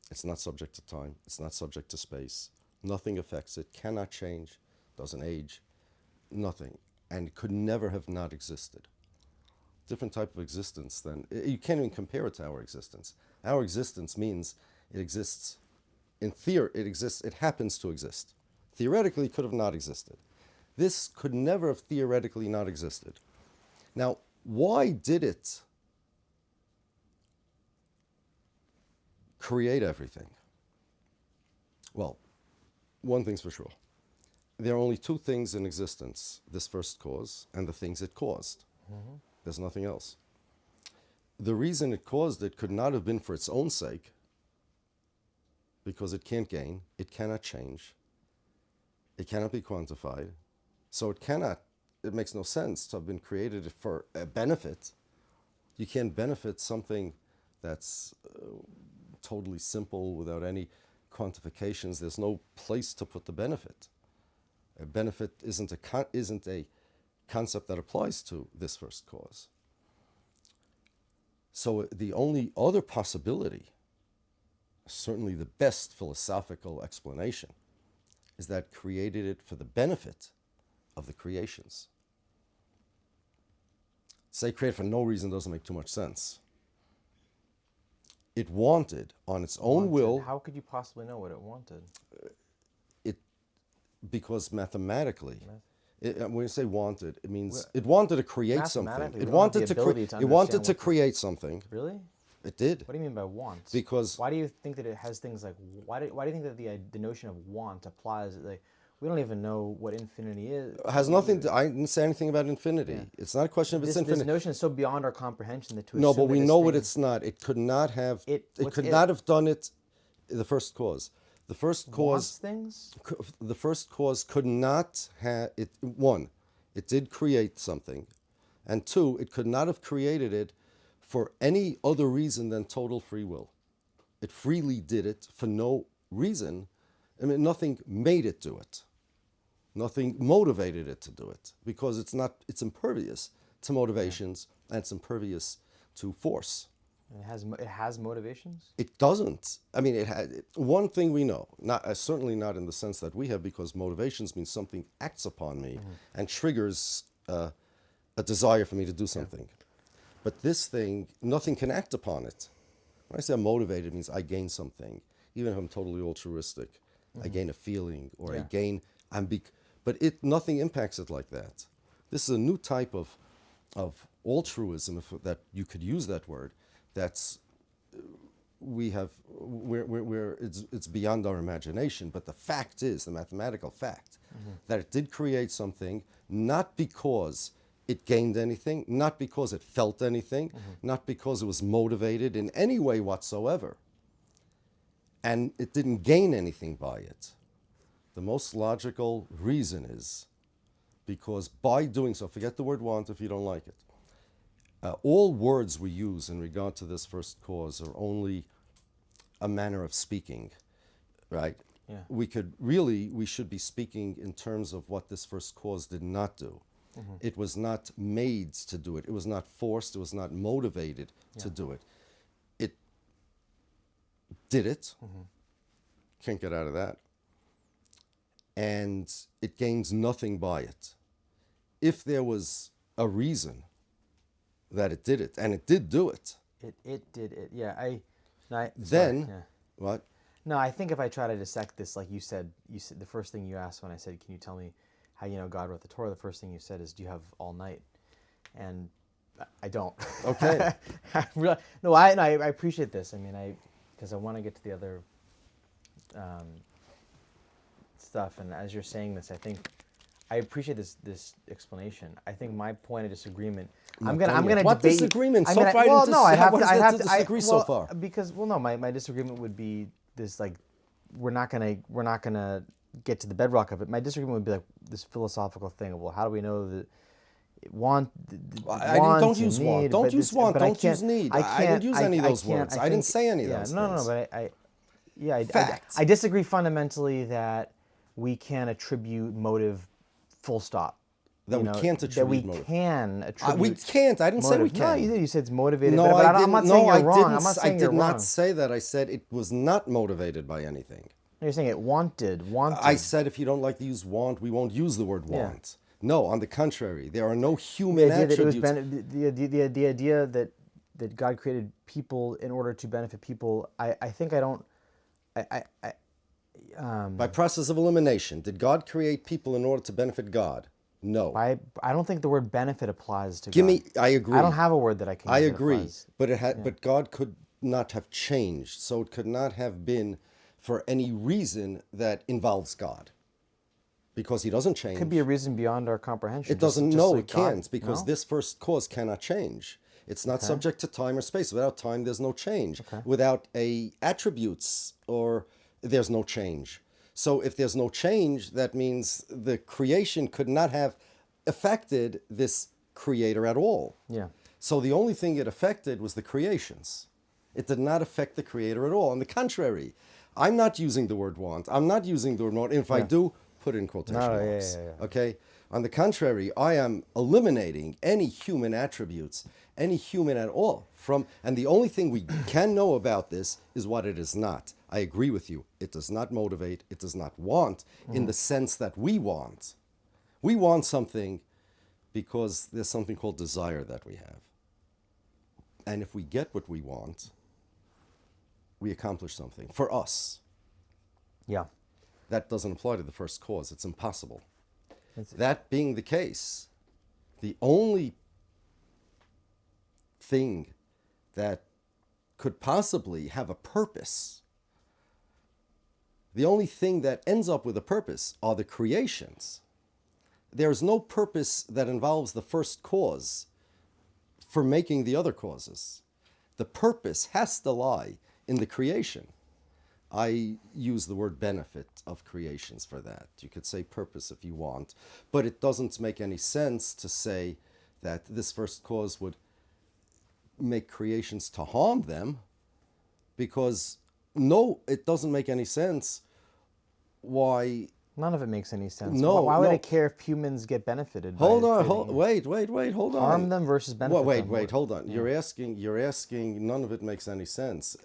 It's not subject to time. It's not subject to space. Nothing affects it, cannot change, doesn't age, nothing. And could never have not existed. Different type of existence than, you can't even compare it to our existence. Our existence means it exists, in theory, it happens to exist. Theoretically, it could have not existed. This could never have theoretically not existed. Now, why did it create everything? Well, one thing's for sure. There are only two things in existence, this first cause and the things it caused. Mm-hmm. There's nothing else. The reason it caused it could not have been for its own sake, because it can't gain, it cannot change, it cannot be quantified, so it makes no sense to have been created for a benefit. You can't benefit something that's totally simple without any quantifications. There's no place to put the benefit. A benefit isn't a concept that applies to this first cause. So the only other possibility, certainly the best philosophical explanation, is that created it for the benefit of the creations. Say create for no reason doesn't make too much sense. It wanted, on its own will... How could you possibly know what it wanted? Because mathematically... when you say wanted, it means it wanted to create something. It wanted to create something. Really? It did. What do you mean by want? Because why do you think that it has things like why do you think that the notion of want applies? Like, we don't even know what infinity is. Has nothing to, I didn't say anything about infinity. Yeah. It's not a question of it's This infinite. notion is so beyond our comprehension that to No, assume but we that this know what thing- it's not. It could not have. It what's could it? not have done it. The first cause. The first wants cause. things. The first cause could not have it. One, it did create something, and two, it could not have created it for any other reason than total free will. It freely did it for no reason. I mean, nothing made it do it. Nothing motivated it to do it, because it's not. It's impervious to motivations, and it's impervious to force. It has motivations. It doesn't. I mean, it had one thing we know, not certainly not in the sense that we have, because motivations means something acts upon me and triggers a desire for me to do something. But this thing, nothing can act upon it. When I say I'm motivated, it means I gain something, even if I'm totally altruistic. I gain a feeling, or I gain. But nothing impacts it like that. This is a new type of altruism, if that you could use that word. That's it's beyond our imagination. But the fact is, the mathematical fact, that it did create something, not because it gained anything, not because it felt anything, not because it was motivated in any way whatsoever, and it didn't gain anything by it. The most logical reason is because by doing so, forget the word want if you don't like it. All words we use in regard to this first cause are only a manner of speaking, right? Yeah. We should be speaking in terms of what this first cause did not do. It was not made to do it. It was not forced. It was not motivated to do it. It did it. Can't get out of that. And it gains nothing by it. If there was a reason that it did it, and it did do it, It did it. Yeah. What? No, I think if I try to dissect this, like you said the first thing you asked when I said, "Can you tell me how you know God wrote the Torah?" The first thing you said is, "Do you have all night?" And I don't. Okay. I appreciate this. I mean, because I want to get to the other stuff. And as you're saying this, I think I appreciate this explanation. I think my point of disagreement. I'm gonna What debate. disagreement? I'm So gonna- far, well, no, I have what to. is I there have to to disagree so well, far? because my disagreement would be this, like, we're not gonna get to the bedrock of it. My disagreement would be like this philosophical thing of, well, how do we know that want? Don't use want. Don't use want. Don't use need. I didn't use any of those words. I didn't say any of those things. But Fact. I disagree fundamentally that we can attribute motive, full stop. That we can't attribute motive. That we can attribute. We can't. I didn't say we motive. No, can. you did. You said it's motivated. No, but I didn't. I'm not saying you're wrong. I'm not I saying did you're not wrong. say that. I said it was not motivated by anything. You're saying it wanted. I said if you don't like to use want, we won't use the word want. No, on the contrary, there are no human attributes. The idea that God created people in order to benefit people. I think I don't. By process of elimination, did God create people in order to benefit God? No. I don't think the word benefit applies to Give God. me. I agree. I don't have a word that I can. I use that agree, applies. but God could not have changed, so it could not have been for any reason that involves God, because He doesn't change. It could be a reason beyond our comprehension. It doesn't. Just No, like it can't, God. because No? this first cause cannot change. It's not subject to time or space. Without time, there's no change. Without attributes, or there's no change. So if there's no change, that means the creation could not have affected this creator at all. Yeah. So the only thing it affected was the creations. It did not affect the creator at all. On the contrary, I'm not using the word want. I'm not using the word want. And if I do, put it in quotation marks. Okay? On the contrary, I am eliminating any human attributes, any human at all from, and the only thing we can know about this is what it is not. I agree with you. It does not motivate. It does not want in the sense that we want. We want something because there's something called desire that we have. And if we get what we want, we accomplish something for us. Yeah. That doesn't apply to the first cause. It's impossible. That being the case, the only thing that could possibly have a purpose The only thing that ends up with a purpose are the creations. There is no purpose that involves the first cause for making the other causes. The purpose has to lie in the creation. I use the word benefit of creations for that. You could say purpose if you want, but it doesn't make any sense to say that this first cause would make creations to harm them, because no, it doesn't make any sense. Why? None of it makes any sense. No, Why would no. I care if humans get benefited? Hold by on, wait, hold on. Harm them versus benefit them. Wait, hold on. Yeah. You're asking. None of it makes any sense.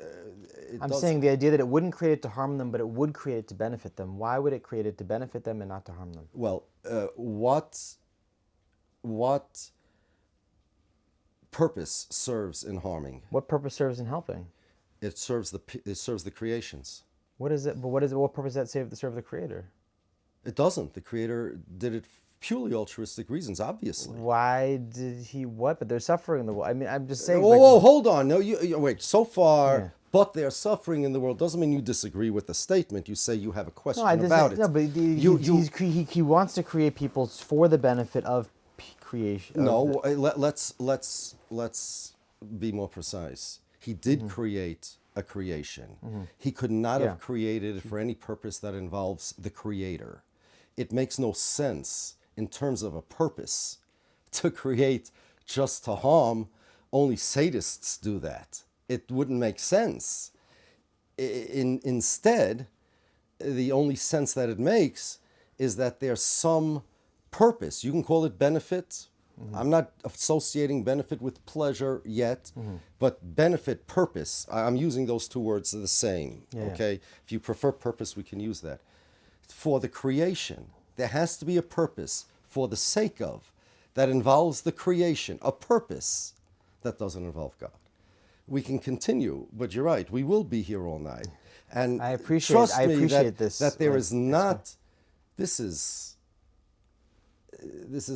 I'm saying the idea that it wouldn't create it to harm them, but it would create it to benefit them. Why would it create it to benefit them and not to harm them? Well, what purpose serves in harming? What purpose serves in helping? It serves the creations. What is it? But what purpose does that serve the Creator? It doesn't. The Creator did it purely altruistic reasons, obviously. Why did he what? But there's suffering in the world. I mean, I'm just saying. Whoa, hold on. No, you wait. So far, Yeah. but there's suffering in the world doesn't mean you disagree with the statement. You say you have a question No, about it. No, but he wants to create people for the benefit of creation. No, let's be more precise. He did create a creation. He could not have created it for any purpose that involves the Creator. It makes no sense in terms of a purpose to create just to harm. Only sadists do that. It wouldn't make sense. Instead, the only sense that it makes is that there's some purpose. You can call it benefit. I'm not associating benefit with pleasure yet, but benefit, purpose. I'm using those two words the same, okay? If you prefer purpose, we can use that. For the creation, there has to be a purpose for the sake of, that involves the creation, a purpose that doesn't involve God. We can continue, but you're right, we will be here all night. And I appreciate this. That there is not, this is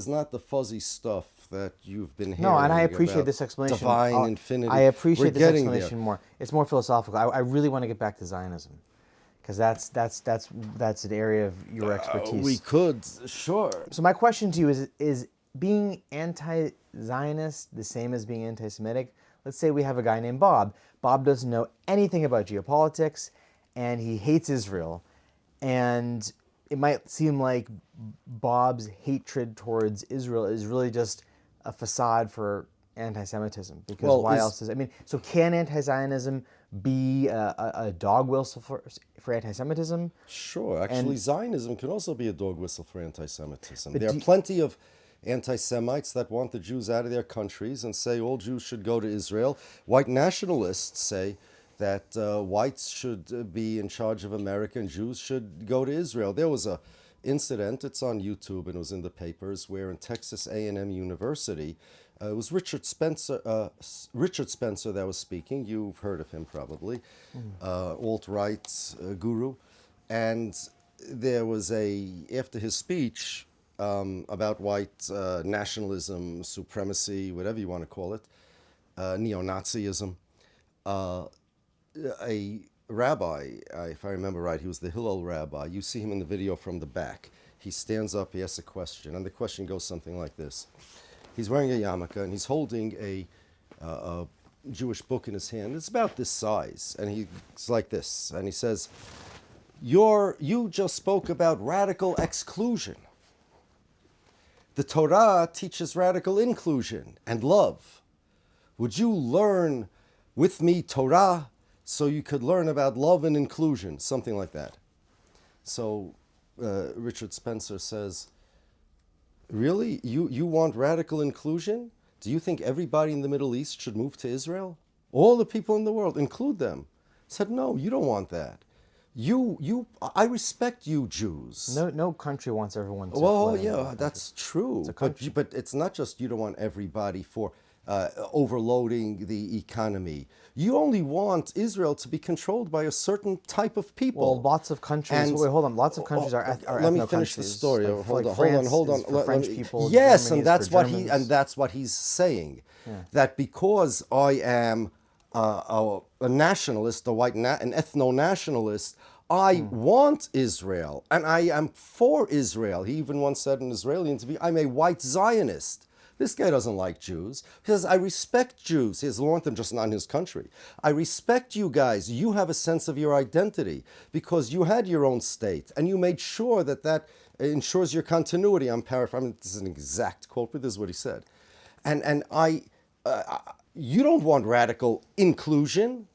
not the fuzzy stuff that you've been hearing. No, and I appreciate about this explanation. Divine infinity. I appreciate We're this getting explanation there. more. It's more philosophical. I really want to get back to Zionism, because that's an area of your expertise. We could, sure. So my question to you is being anti-Zionist the same as being anti-Semitic? Let's say we have a guy named Bob. Bob doesn't know anything about geopolitics, and he hates Israel. And it might seem like Bob's hatred towards Israel is really just a facade for anti-Semitism. Because why else is... I mean, so can anti-Zionism be a dog whistle for anti-Semitism? Sure. Actually, Zionism can also be a dog whistle for anti-Semitism. There are plenty of anti-Semites that want the Jews out of their countries and say all Jews should go to Israel. White nationalists say that whites should be in charge of America and Jews should go to Israel. There was a incident, it's on YouTube and it was in the papers, where in Texas A&M University, it was Richard Spencer that was speaking. You've heard of him probably, alt-right guru. And there was after his speech about white nationalism, supremacy, whatever you want to call it, neo-Nazism, a rabbi, if I remember right, he was the Hillel rabbi. You see him in the video from the back. He stands up, he asks a question, and the question goes something like this. He's wearing a yarmulke, and he's holding a Jewish book in his hand. It's about this size, and he's like this, and he says, you just spoke about radical exclusion. The Torah teaches radical inclusion and love. Would you learn with me Torah so you could learn about love and inclusion? Something like that. So Richard Spencer says, really? You want radical inclusion? Do you think everybody in the Middle East should move to Israel? All the people in the world, include them. He said, no, you don't want that. I respect you Jews. No country wants everyone to... Well, yeah, that's true. It's but it's not just you don't want everybody for overloading the economy. You only want Israel to be controlled by a certain type of people. Well, lots of countries... wait, hold on. Lots of countries are let me finish the story. Hold on. For French people, yes, Germany and that's what Germans. he's saying. Yeah. That because I am a nationalist, an ethno-nationalist, I want Israel, and I am for Israel. He even once said in an Israeli interview, I'm a white Zionist. This guy doesn't like Jews. He says, I respect Jews. He doesn't want them, just not in his country. I respect you guys. You have a sense of your identity because you had your own state, and you made sure that that ensures your continuity. I'm paraphrasing. This is an exact quote, but this is what he said. You don't want radical inclusion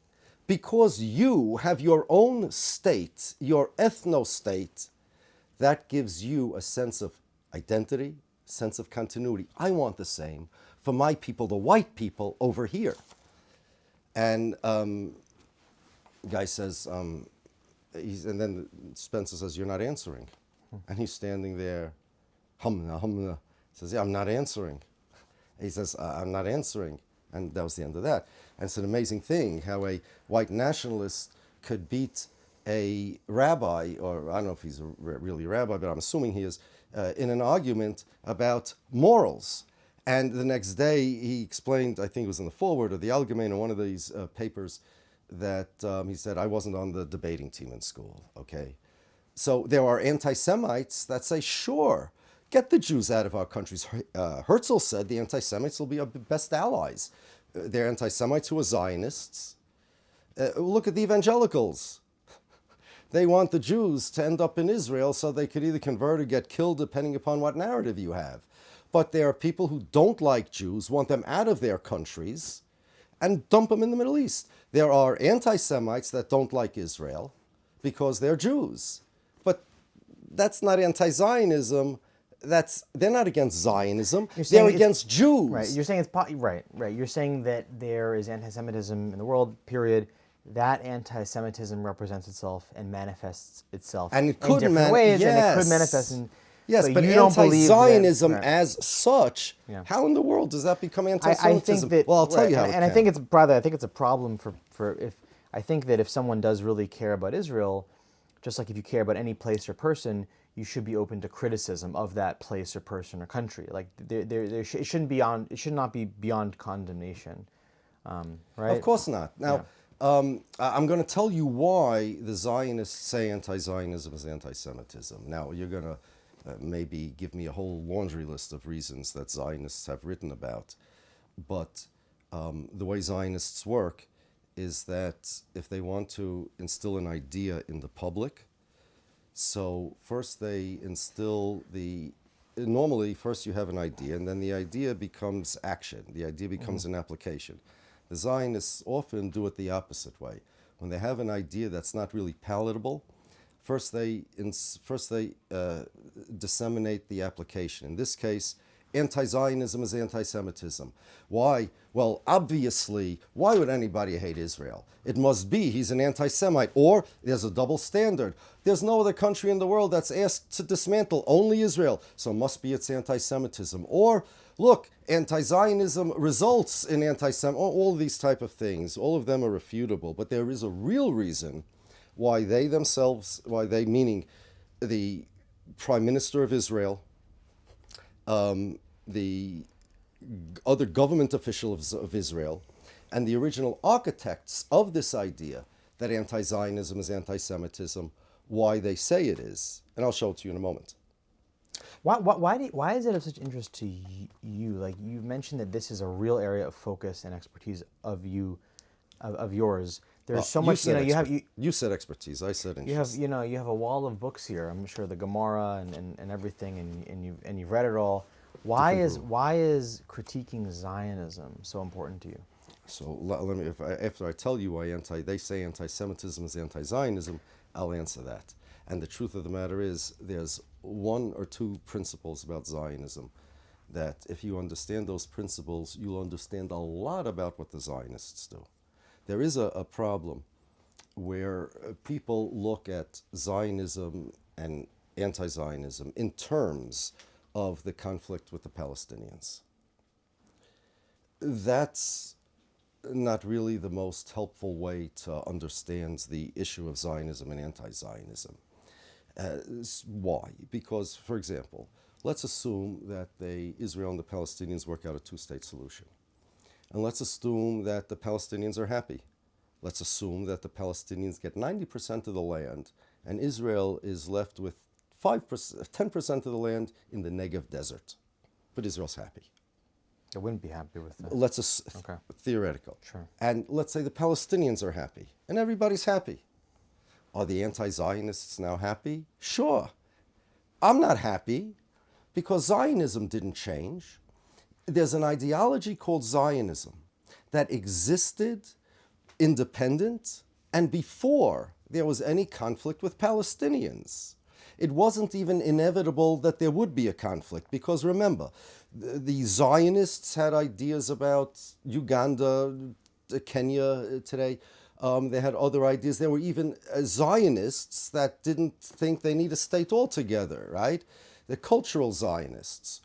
because you have your own state, your ethno-state, that gives you a sense of identity, sense of continuity. I want the same for my people, the white people over here. And guy says, and then Spencer says, you're not answering. And he's standing there, humna, humna. Says, yeah, I'm not answering. He says, I'm not answering. And that was the end of that. And it's an amazing thing how a white nationalist could beat a rabbi, or I don't know if he's really a rabbi, but I'm assuming he is, in an argument about morals. And the next day he explained, I think it was in the foreword of the Allgemeine, one of these papers, that he said, I wasn't on the debating team in school, okay? So there are anti-Semites that say, sure, get the Jews out of our countries. Herzl said the anti-Semites will be our best allies. They're anti-Semites who are Zionists. Look at the evangelicals. They want the Jews to end up in Israel so they could either convert or get killed depending upon what narrative you have. But there are people who don't like Jews, want them out of their countries, and dump them in the Middle East. There are anti-Semites that don't like Israel because they're Jews. But that's not anti-Zionism. They're not against Zionism. They're against Jews. Right. You're saying right. You're saying that there is anti-Semitism in the world, period. That anti-Semitism represents itself and manifests itself in different ways, and it could manifest in... Yes, but anti-Zionism as such, how in the world does that become anti-Semitism? Well, I'll tell you how it can. I think it's, brother, I think it's a problem for if... I think that if someone does really care about Israel, just like if you care about any place or person, you should be open to criticism of that place or person or country. Like it should not be beyond condemnation, right? Of course not. Now, I'm going to tell you why the Zionists say anti-Zionism is anti-Semitism. Now, you're going to maybe give me a whole laundry list of reasons that Zionists have written about, but the way Zionists work is that if they want to instill an idea in the public, so first they instill normally first you have an idea, and then the idea becomes action. The idea becomes an application. The Zionists often do it the opposite way. When they have an idea that's not really palatable, first they disseminate the application. In this case, anti-Zionism is anti-Semitism. Why? Well, obviously, why would anybody hate Israel? It must be he's an anti-Semite, or there's a double standard. There's no other country in the world that's asked to dismantle, only Israel, so must be it's anti-Semitism. Or, look, anti-Zionism results in anti-Semitism, all these type of things. All of them are refutable, but there is a real reason why they themselves, meaning the Prime Minister of Israel, the other government officials of Israel, and the original architects of this idea that anti-Zionism is anti-Semitism, why they say it is. And I'll show it to you in a moment. Why is it of such interest to you? Like, you mentioned that this is a real area of focus and expertise of yours. There's so much, you said expertise, I said interest. You have a wall of books here. I'm sure the Gemara and everything, and you've read it all. Why is critiquing Zionism so important to you? So let me, after I tell you why they say anti-Semitism is anti-Zionism, I'll answer that. And the truth of the matter is, there's one or two principles about Zionism that if you understand those principles, you'll understand a lot about what the Zionists do. There is a problem where people look at Zionism and anti-Zionism in terms of the conflict with the Palestinians. That's not really the most helpful way to understand the issue of Zionism and anti-Zionism. Why? Because, for example, let's assume that Israel and the Palestinians work out a two-state solution. And let's assume that the Palestinians are happy. Let's assume that the Palestinians get 90% of the land and Israel is left with 5%, 10% of the land in the Negev desert. But Israel's happy. I wouldn't be happy with that. Let's Okay. theoretical. Sure. And let's say the Palestinians are happy, and everybody's happy. Are the anti-Zionists now happy? Sure. I'm not happy because Zionism didn't change. There's an ideology called Zionism that existed independent and before there was any conflict with Palestinians. It wasn't even inevitable that there would be a conflict because remember, the Zionists had ideas about Uganda, Kenya today. They had other ideas. There were even Zionists that didn't think they need a state altogether, right? The cultural Zionists.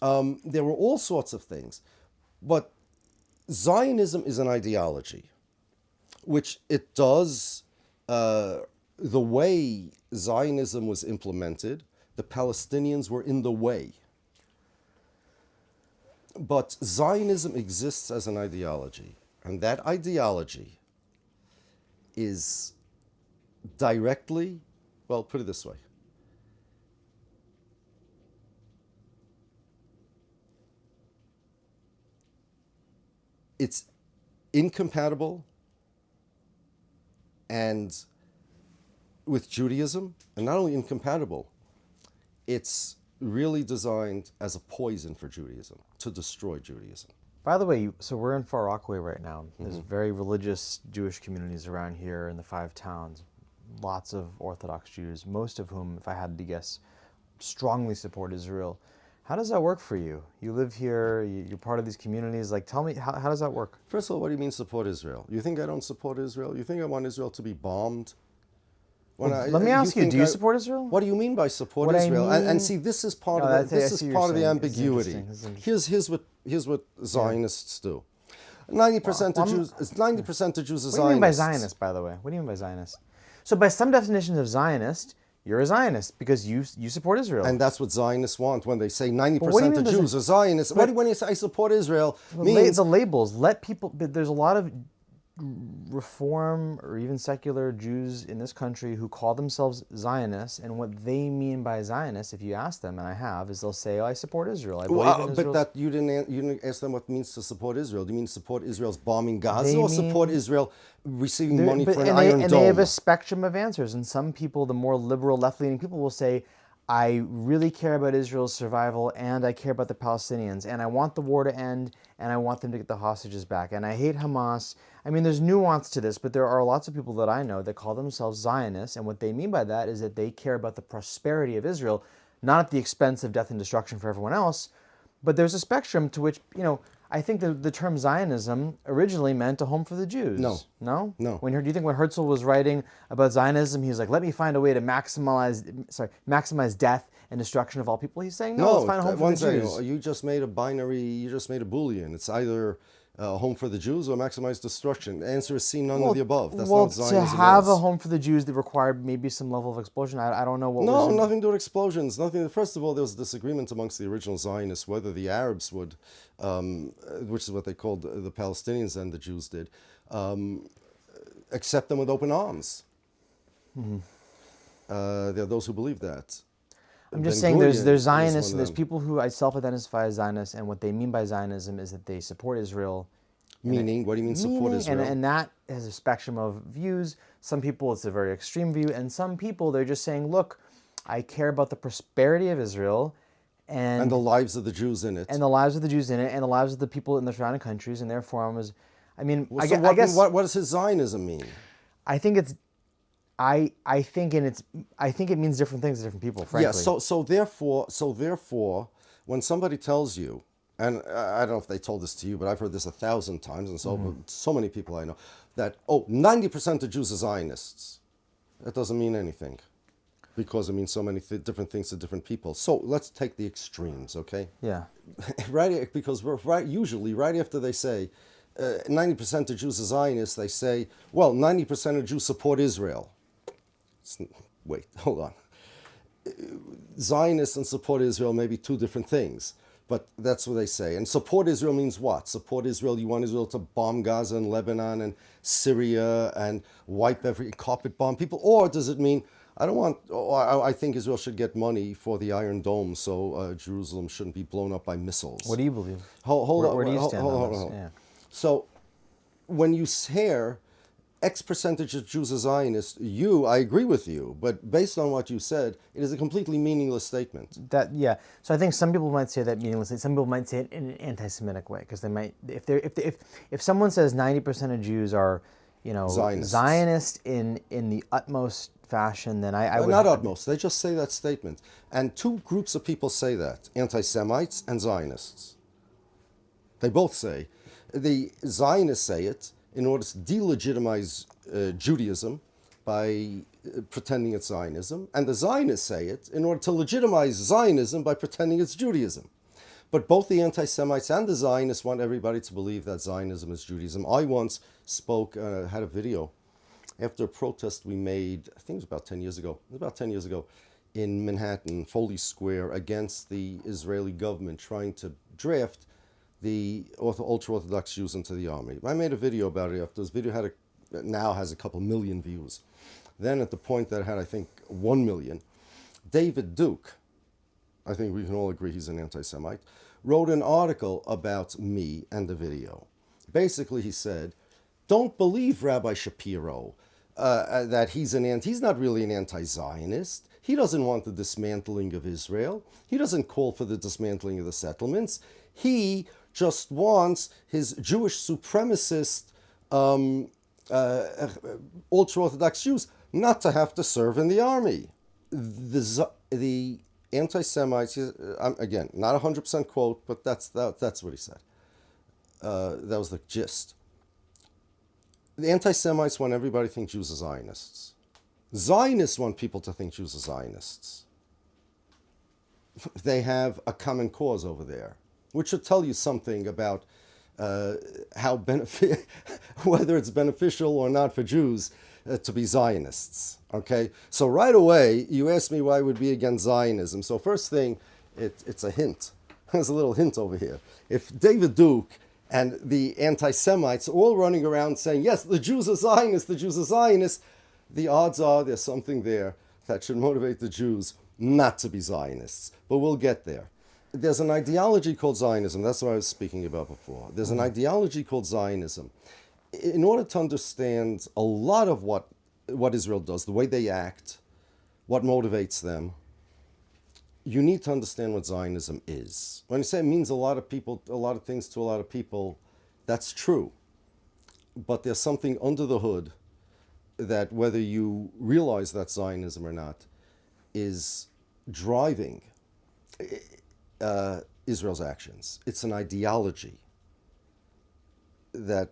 There were all sorts of things. But Zionism is an ideology, which it does, the way Zionism was implemented, the Palestinians were in the way. But Zionism exists as an ideology, and that ideology is directly, well, put it this way. It's incompatible and with Judaism, and not only incompatible, it's really designed as a poison for Judaism, to destroy Judaism. By the way, so we're in Far Rockaway right now. There's very religious Jewish communities around here in the 5 towns. Lots of Orthodox Jews, most of whom, if I had to guess, strongly support Israel. How does that work for you? You live here, you're part of these communities. Like, tell me, how does that work? First of all, what do you mean support Israel? You think I don't support Israel? You think I want Israel to be bombed? Let me ask you, do you support Israel? What do you mean by support What I Israel? mean- And see, this is part No, of that's- I see what you're the saying. ambiguity. It's interesting. Here's what Zionists do. 90% of Jews. 90% of Jews are Zionists. What do you mean by Zionist, by the way? What do you mean by Zionist? So by some definitions of Zionist, you're a Zionist because you support Israel. And that's what Zionists want when they say what do you 90% mean of by Jews are Zionists. When you say I support Israel, means the labels let people. But there's a lot of Reform or even secular Jews in this country who call themselves Zionists, and what they mean by Zionists, if you ask them, and I have, is they'll say, "Oh, I support Israel. I believe in Israel." But that you didn't ask them what it means to support Israel. Do you mean support Israel's bombing Gaza or support Israel receiving money for an Iron Dome? And they have a spectrum of answers. And some people, the more liberal, left-leaning people, will say, I really care about Israel's survival, and I care about the Palestinians, and I want the war to end, and I want them to get the hostages back, and I hate Hamas. I mean, there's nuance to this, but there are lots of people that I know that call themselves Zionists, and what they mean by that is that they care about the prosperity of Israel, not at the expense of death and destruction for everyone else. But there's a spectrum to which, I think the term Zionism originally meant a home for the Jews. No. No? No. Do you think when Herzl was writing about Zionism, he was like, let me find a way to maximize death and destruction of all people? He's saying, no, let's find a home for the Jews. You just made a binary, you just made a Boolean. It's either a home for the Jews or maximize destruction. The answer is C, none of the above. That's not what Zionism to have is. a home for the Jews that required maybe some level of explosion. I don't know what No, nothing to do with explosions. Nothing. First of all, there was disagreement amongst the original Zionists whether the Arabs would, which is what they called the Palestinians and the Jews did, accept them with open arms. There are those who believe that. I'm just saying there's Zionists and there's people who self-identify as Zionists, and what they mean by Zionism is that they support Israel. Meaning, what do you mean support Israel? And that has a spectrum of views. Some people, it's a very extreme view, and some people, they're just saying, look, I care about the prosperity of Israel and the lives of the Jews in it. And the lives of the Jews in it, and the lives of the people in the surrounding countries, and therefore I guess what does his Zionism mean? I think it's I think it means different things to different people, frankly. Yeah, so therefore, when somebody tells you, and I don't know if they told this to you, but I've heard this 1,000 times, and so many people I know, that 90% of Jews are Zionists. That doesn't mean anything, because it means so many different things to different people. So let's take the extremes, okay? Yeah. Because usually right after they say 90% of Jews are Zionists, they say, well, 90% of Jews support Israel. Wait, hold on. Zionists and support Israel may be two different things, but that's what they say. And support Israel means what? Support Israel, you want Israel to bomb Gaza and Lebanon and Syria and wipe carpet bomb people? Or does it mean, I don't want. I think Israel should get money for the Iron Dome, so Jerusalem shouldn't be blown up by missiles. What do you believe? Hold on. Where do you stand on this? Hold. Yeah. So, when you hear X percentage of Jews are Zionists, I agree with you, but based on what you said, it is a completely meaningless statement. So I think some people might say that meaninglessly. Some people might say it in an anti-Semitic way, because they might, if someone says 90% of Jews are, Zionist in the utmost fashion, then I would not utmost. They just say that statement, and two groups of people say that: anti-Semites and Zionists. They both say. The Zionists say it in order to delegitimize Judaism by pretending it's Zionism, and the Zionists say it in order to legitimize Zionism by pretending it's Judaism. But both the anti-Semites and the Zionists want everybody to believe that Zionism is Judaism. I once had a video after a protest we made, I think it was about 10 years ago, in Manhattan, Foley Square, against the Israeli government trying to draft the ultra-Orthodox Jews into the army. I made a video about it. This video now has a couple million views. Then at the point that it had, I think, 1 million, David Duke, I think we can all agree he's an anti-Semite, wrote an article about me and the video. Basically, he said, don't believe Rabbi Shapiro that he's not really an anti-Zionist. He doesn't want the dismantling of Israel. He doesn't call for the dismantling of the settlements. He just wants his Jewish supremacist ultra-Orthodox Jews not to have to serve in the army. The anti-Semites, again, not a 100% quote, but that's what he said. That was the gist. The anti-Semites want everybody to think Jews are Zionists. Zionists want people to think Jews are Zionists. They have a common cause over there, which should tell you something about whether it's beneficial or not for Jews to be Zionists. Okay, so right away you asked me why I would be against Zionism. So first thing, it's a hint. There's a little hint over here. If David Duke and the anti-Semites are all running around saying, yes, the Jews are Zionists, the odds are there's something there that should motivate the Jews not to be Zionists. But we'll get there. There's an ideology called Zionism. That's what I was speaking about before. There's an ideology called Zionism. In order to understand a lot of what Israel does, the way they act, what motivates them, you need to understand what Zionism is. When you say it means a lot of things to a lot of people, that's true. But there's something under the hood that, whether you realize that's Zionism or not, is driving Israel's actions. It's an ideology that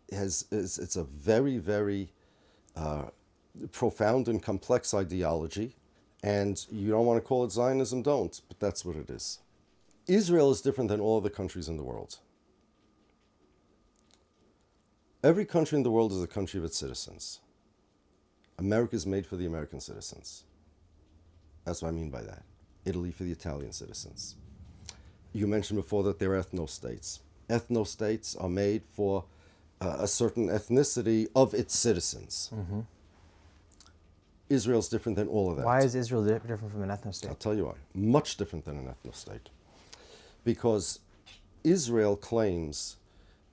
it's a very, very profound and complex ideology, and you don't want to call it Zionism, don't, but that's what it is. Israel is different than all other countries in the world. Every country in the world is a country of its citizens. America is made for the American citizens. That's what I mean by that. Italy for the Italian citizens. You mentioned before that there are ethno-states. Ethno-states are made for a certain ethnicity of its citizens. Mm-hmm. Israel's different than all of that. Why is Israel different from an ethno-state? I'll tell you why. Much different than an ethno-state. Because Israel claims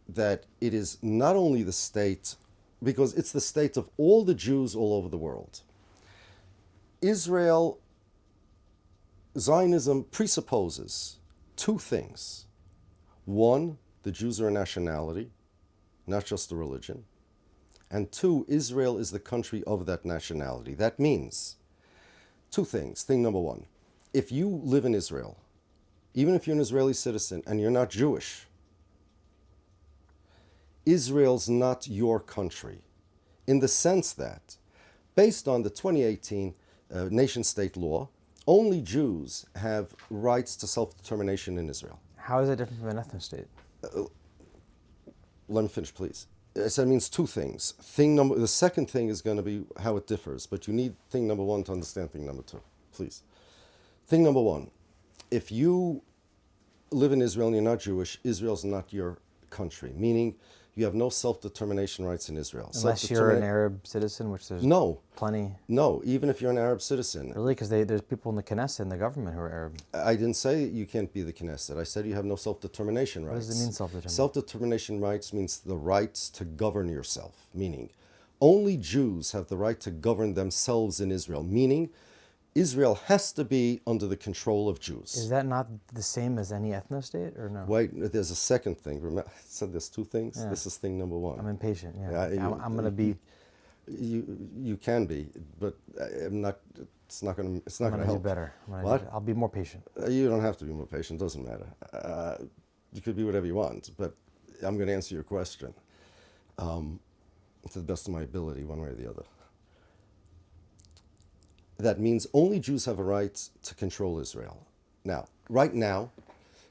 that it is not only the state, because it's the state of all the Jews all over the world. Zionism presupposes two things. One, the Jews are a nationality, not just a religion. And two, Israel is the country of that nationality. That means two things. Thing number one, if you live in Israel, even if you're an Israeli citizen and you're not Jewish, Israel's not your country, in the sense that, based on the 2018 nation-state law, only Jews have rights to self-determination in Israel. How is it different from an ethno-state? Let me finish, please. So it means two things. The second thing is going to be how it differs, but you need thing number one to understand thing number two, please. Thing number one, if you live in Israel and you're not Jewish, Israel's not your country, meaning You have no self-determination rights in Israel. Unless you're an Arab citizen, which there's plenty. No, even if you're an Arab citizen. Really? Because there's people in the Knesset and the government who are Arab. I didn't say you can't be the Knesset. I said you have no self-determination rights. What does it mean, self-determination? Self-determination rights means the rights to govern yourself, meaning only Jews have the right to govern themselves in Israel, meaning Israel has to be under the control of Jews. Is that not the same as any ethno-state, or no? Wait, there's a second thing. Remember, I said there's two things. Yeah. This is thing number one. I'm impatient. I'm going to be. You can be, but I'm not. It's not going to. It's not going to help. Do better. I'll be more patient. You don't have to be more patient. Doesn't matter. You could be whatever you want, but I'm going to answer your question to the best of my ability, one way or the other. That means only Jews have a right to control Israel. Now, right now,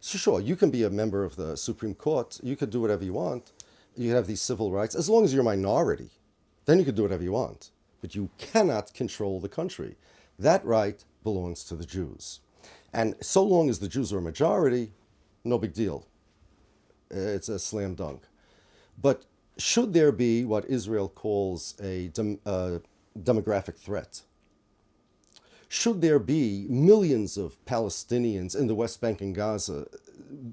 so sure, you can be a member of the Supreme Court. You could do whatever you want. You have these civil rights. As long as you're a minority, then you could do whatever you want. But you cannot control the country. That right belongs to the Jews. And so long as the Jews are a majority, no big deal. It's a slam dunk. But should there be what Israel calls a demographic threat, should there be millions of Palestinians in the West Bank and Gaza,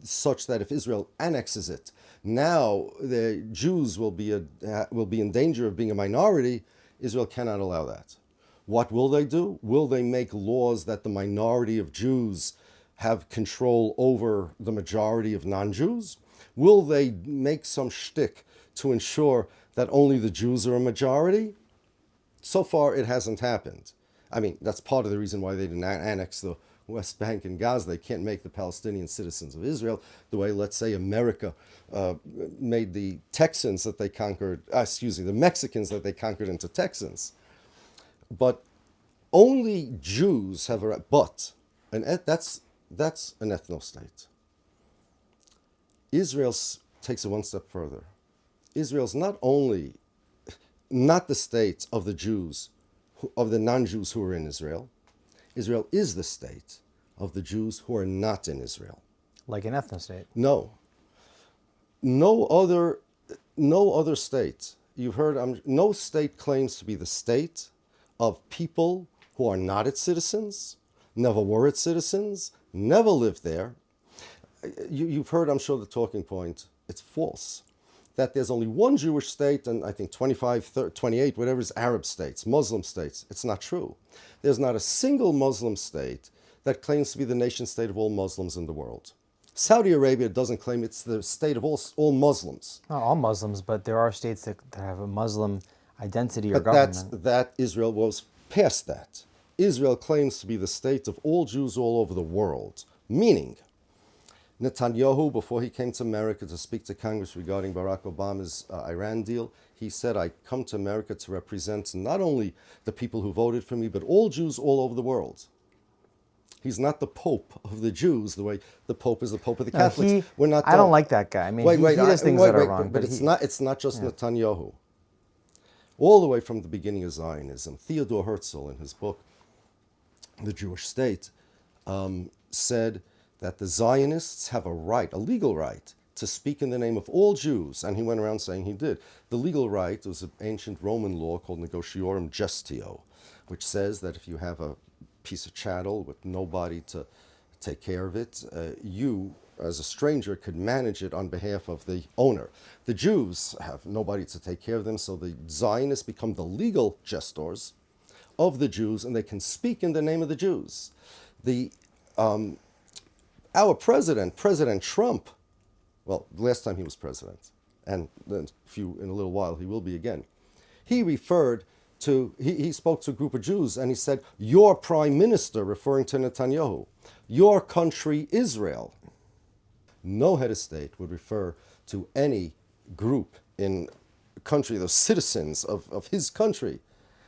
such that if Israel annexes it, now the Jews will be in danger of being a minority, Israel cannot allow that. What will they do? Will they make laws that the minority of Jews have control over the majority of non-Jews? Will they make some shtick to ensure that only the Jews are a majority? So far, it hasn't happened. I mean, that's part of the reason why they didn't annex the West Bank and Gaza. They can't make the Palestinian citizens of Israel the way, let's say, America made the Texans that they conquered, the Mexicans that they conquered into Texans. But only Jews have a right, and that's an ethno-state. Israel takes it one step further. Israel's not only not the state of the Jews, of the non-Jews who are in Israel. Israel is the state of the Jews who are not in Israel. Like an ethno-state? No. No other state. You've heard, no state claims to be the state of people who are not its citizens, never were its citizens, never lived there. You've heard, I'm sure, the talking point. It's false. That there's only one Jewish state, and I think 25, 30, 28, whatever is Arab states, Muslim states. It's not true. There's not a single Muslim state that claims to be the nation state of all Muslims in the world. Saudi Arabia doesn't claim it's the state of all Muslims. Not all Muslims, but there are states that have a Muslim identity or but government. That Israel was past that. Israel claims to be the state of all Jews all over the world, meaning Netanyahu, before he came to America to speak to Congress regarding Barack Obama's Iran deal, he said, I come to America to represent not only the people who voted for me, but all Jews all over the world. He's not the Pope of the Jews, the way the Pope is the Pope of the Catholics. I don't like that guy. I mean, he does things that are wrong. But it's not just Netanyahu. All the way from the beginning of Zionism, Theodor Herzl, in his book, The Jewish State, said that the Zionists have a right, a legal right, to speak in the name of all Jews. And he went around saying he did. The legal right was an ancient Roman law called negotiorum gestio, which says that if you have a piece of chattel with nobody to take care of it, you, as a stranger, could manage it on behalf of the owner. The Jews have nobody to take care of them, so the Zionists become the legal gestors of the Jews, and they can speak in the name of the Jews. Our president, President Trump, well, the last time he was president, and then in a little while he will be again, he spoke to a group of Jews and he said, your prime minister, referring to Netanyahu, your country Israel. No head of state would refer to any group in a country, the citizens of his country,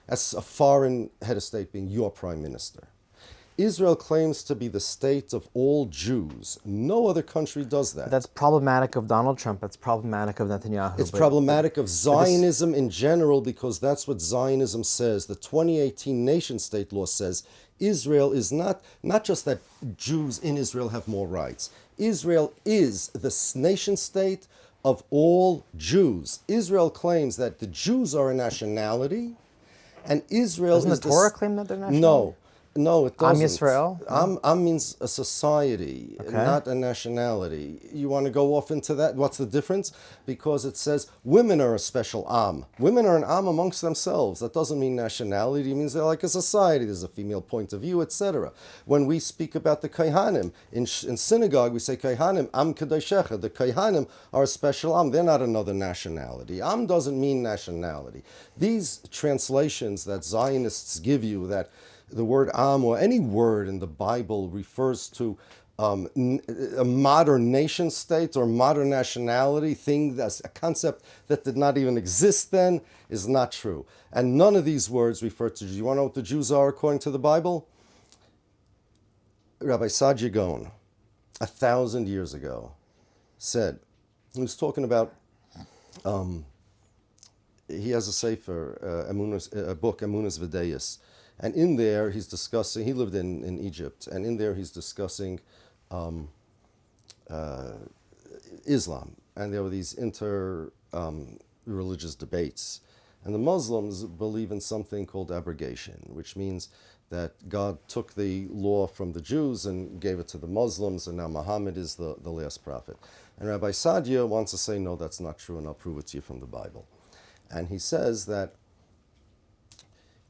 as a foreign head of state being your prime minister. Israel claims to be the state of all Jews. No other country does that. That's problematic of Donald Trump. That's problematic of Netanyahu. It's problematic of Zionism in general, because that's what Zionism says. The 2018 nation-state law says Israel is not just that Jews in Israel have more rights. Israel is the nation-state of all Jews. Israel claims that the Jews are a nationality, and Israel Doesn't is the Torah claim that they're national? No, it doesn't. Yisrael? Am means a society, not a nationality. You want to go off into that? What's the difference? Because it says women are a special Am. Women are an Am amongst themselves. That doesn't mean nationality. It means they're like a society. There's a female point of view, etc. When we speak about the Kohanim, in synagogue, we say Kohanim, Am Kadoshecha. The Kohanim are a special Am. They're not another nationality. Am doesn't mean nationality. These translations that Zionists give you, that the word Am or any word in the Bible refers to a modern nation state or modern nationality, that's a concept that did not even exist then, is not true. And none of these words refer to Jews. You want to know what the Jews are according to the Bible? Rabbi Saadia Gaon, 1,000 years ago, said, he was talking about, he has a sefer, a book, Emunas V'Deis. And in there, he's discussing, he lived in Egypt, and in there he's discussing Islam. And there were these religious debates. And the Muslims believe in something called abrogation, which means that God took the law from the Jews and gave it to the Muslims, and now Muhammad is the last prophet. And Rabbi Saadia wants to say, no, that's not true, and I'll prove it to you from the Bible. And he says that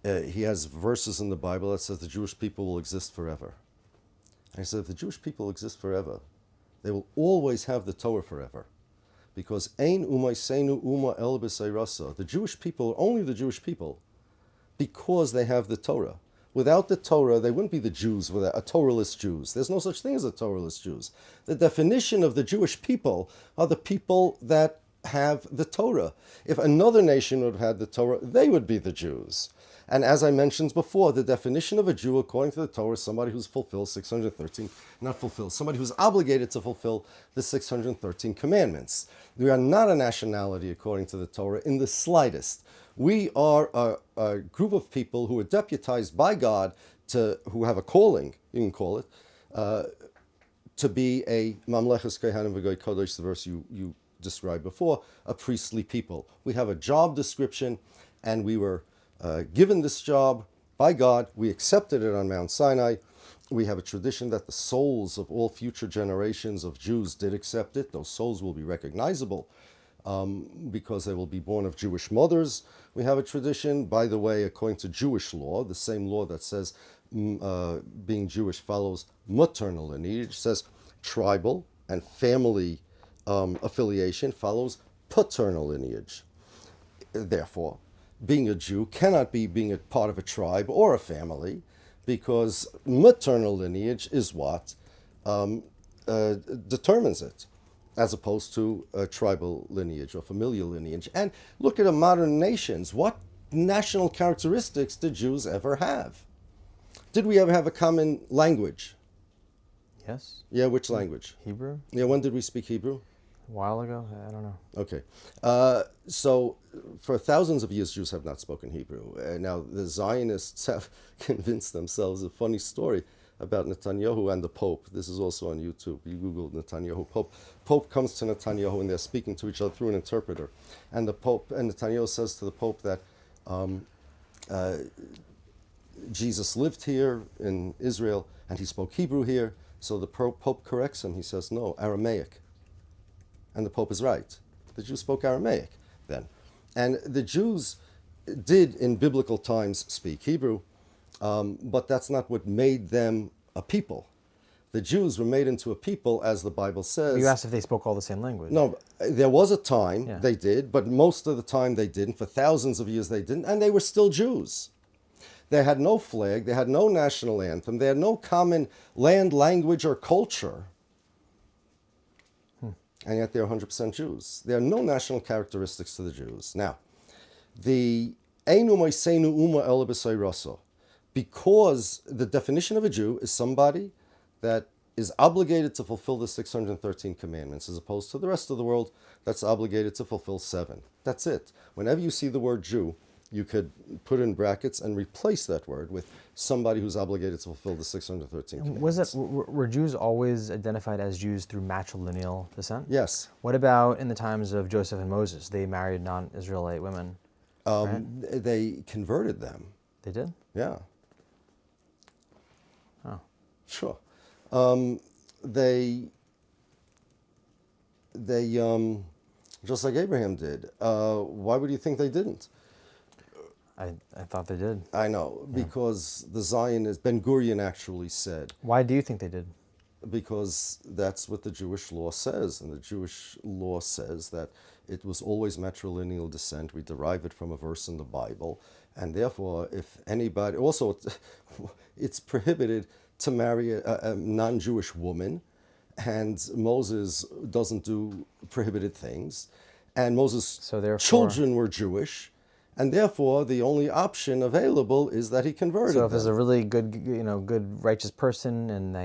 he has verses in the Bible that says the Jewish people will exist forever. And he said, if the Jewish people exist forever, they will always have the Torah forever. Because Ein Umayseinu Uma El B'Seirasa, the Jewish people are only the Jewish people because they have the Torah. Without the Torah, they wouldn't be the Jews, without a Torahless Jews. There's no such thing as a Torahless Jews. The definition of the Jewish people are the people that have the Torah. If another nation would have had the Torah, they would be the Jews. And as I mentioned before, the definition of a Jew, according to the Torah, is somebody who's fulfilled 613, not fulfilled, somebody who's obligated to fulfill the 613 commandments. We are not a nationality, according to the Torah, in the slightest. We are a group of people who are deputized by God, who have a calling, you can call it, to be a Mamleches Kohanim V'Goy Kodesh, the verse you described before, a priestly people. We have a job description, and we were given this job by God. We accepted it on Mount Sinai. We have a tradition that the souls of all future generations of Jews did accept it. Those souls will be recognizable because they will be born of Jewish mothers. We have a tradition, by the way, according to Jewish law, the same law that says being Jewish follows maternal lineage, says tribal and family affiliation follows paternal lineage. Therefore, being a Jew cannot be being a part of a tribe or a family, because maternal lineage is what determines it, as opposed to a tribal lineage or familial lineage. And look at the modern nations. What national characteristics did Jews ever have? Did we ever have a common language? Yes. Yeah, which language? Hebrew? Yeah, when did we speak Hebrew? A while ago? I don't know. Okay. So for thousands of years, Jews have not spoken Hebrew. Now, the Zionists have convinced themselves, a funny story about Netanyahu and the Pope. This is also on YouTube. You Google Netanyahu Pope. Pope comes to Netanyahu, and they're speaking to each other through an interpreter. And the Pope, and Netanyahu says to the Pope that Jesus lived here in Israel, and he spoke Hebrew here. So the Pope corrects him. He says, no, Aramaic. And the Pope is right. The Jews spoke Aramaic then. And the Jews did, in biblical times, speak Hebrew, but that's not what made them a people. The Jews were made into a people, as the Bible says. You asked if they spoke all the same language. No, there was a time they did, but most of the time they didn't. For thousands of years they didn't, and they were still Jews. They had no flag, they had no national anthem, they had no common land, language, or culture. And yet they're 100% Jews. There are no national characteristics to the Jews. Now, the Einu Moiseinu Uma El B'Seirasa, because the definition of a Jew is somebody that is obligated to fulfill the 613 commandments, as opposed to the rest of the world that's obligated to fulfill 7. That's it. Whenever you see the word Jew, you could put in brackets and replace that word with somebody who's obligated to fulfill the 613 commandments. Were Jews always identified as Jews through matrilineal descent? Yes. What about in the times of Joseph and Moses? They married non-Israelite women. Right? They converted them. They did? Yeah. Oh. Sure. They just like Abraham did. Why would you think they didn't? I thought they did. I know, because the Zionists, Ben Gurion actually said. Why do you think they did? Because that's what the Jewish law says. And the Jewish law says that it was always matrilineal descent. We derive it from a verse in the Bible. And therefore, if anybody... Also, it's prohibited to marry a non-Jewish woman. And Moses doesn't do prohibited things. And Moses' children were Jewish. And therefore, the only option available is that he converted them. So if there's a really good, good righteous person, and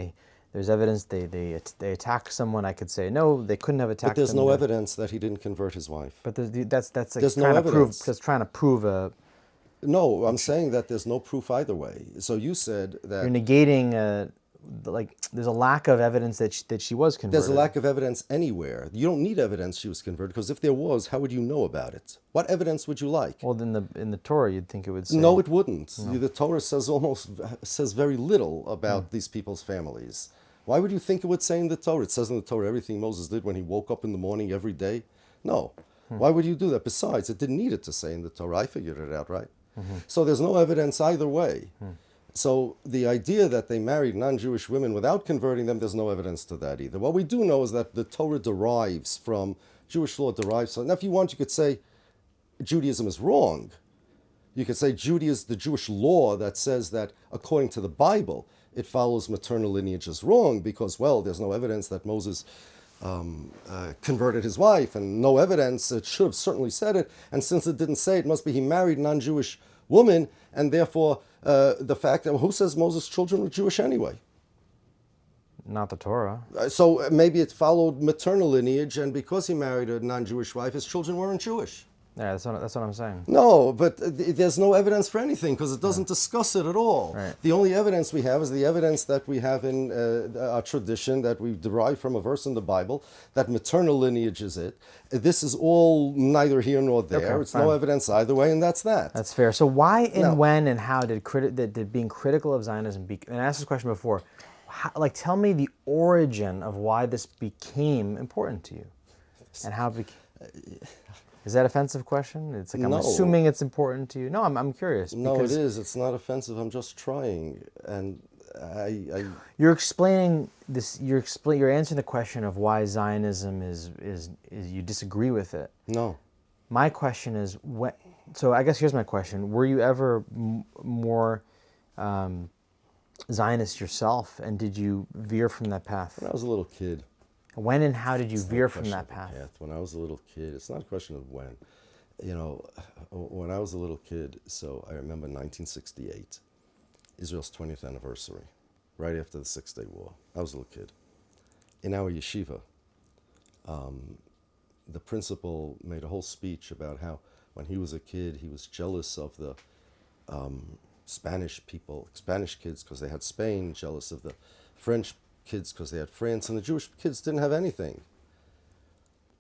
there's evidence they attack someone, I could say no, they couldn't have attacked. But there's them, no evidence that he didn't convert his wife. But that's there's no evidence. That's trying to prove a. No, I'm saying that there's no proof either way. So you said that you're negating there's a lack of evidence that she was converted. There's a lack of evidence anywhere. You don't need evidence she was converted, because if there was, how would you know about it? What evidence would you like? Well, in the Torah, you'd think it would say. No, it wouldn't. No. The Torah says very little about these people's families. Why would you think it would say in the Torah? It says in the Torah everything Moses did when he woke up in the morning every day. No. Why would you do that? Besides, it didn't need it to say in the Torah. I figured it out, right? So there's no evidence either way. So the idea that they married non-Jewish women without converting them, there's no evidence to that either. What we do know is that the Torah derives from, Jewish law derives from, now if you want, you could say Judaism is wrong. You could say the Jewish law that says that according to the Bible, it follows maternal lineage is wrong because, well, there's no evidence that Moses converted his wife, and no evidence, it should have certainly said it, and since it didn't say it, must be he married non-Jewish woman, and therefore the fact that, who says Moses' children were Jewish anyway? Not the Torah. So maybe it followed maternal lineage, and because he married a non-Jewish wife, his children weren't Jewish. Yeah, that's what I'm saying. No, but there's no evidence for anything because it doesn't discuss it at all. Right. The only evidence we have is the evidence that we have in our tradition that we derive from a verse in the Bible, that maternal lineage is it. This is all neither here nor there. Okay, it's no evidence either way, and that's that. That's fair. So why and when and how did being critical of Zionism and I asked this question before, tell me the origin of why this became important to you and how it became... Is that an offensive question? It's like I'm assuming it's important to you. No, I'm curious. No, it is. It's not offensive. I'm just trying, and You're explaining this. You're answering the question of why Zionism is you disagree with it. No. My question is what. So I guess here's my question: were you ever more Zionist yourself, and did you veer from that path? When I was a little kid. When and how did you veer from that path? When I was a little kid, it's not a question of when. When I was a little kid, so I remember 1968, Israel's 20th anniversary, right after the Six-Day War. I was a little kid. In our yeshiva, the principal made a whole speech about how when he was a kid, he was jealous of the Spanish kids because they had Spain, jealous of the French kids because they had France, and the Jewish kids didn't have anything.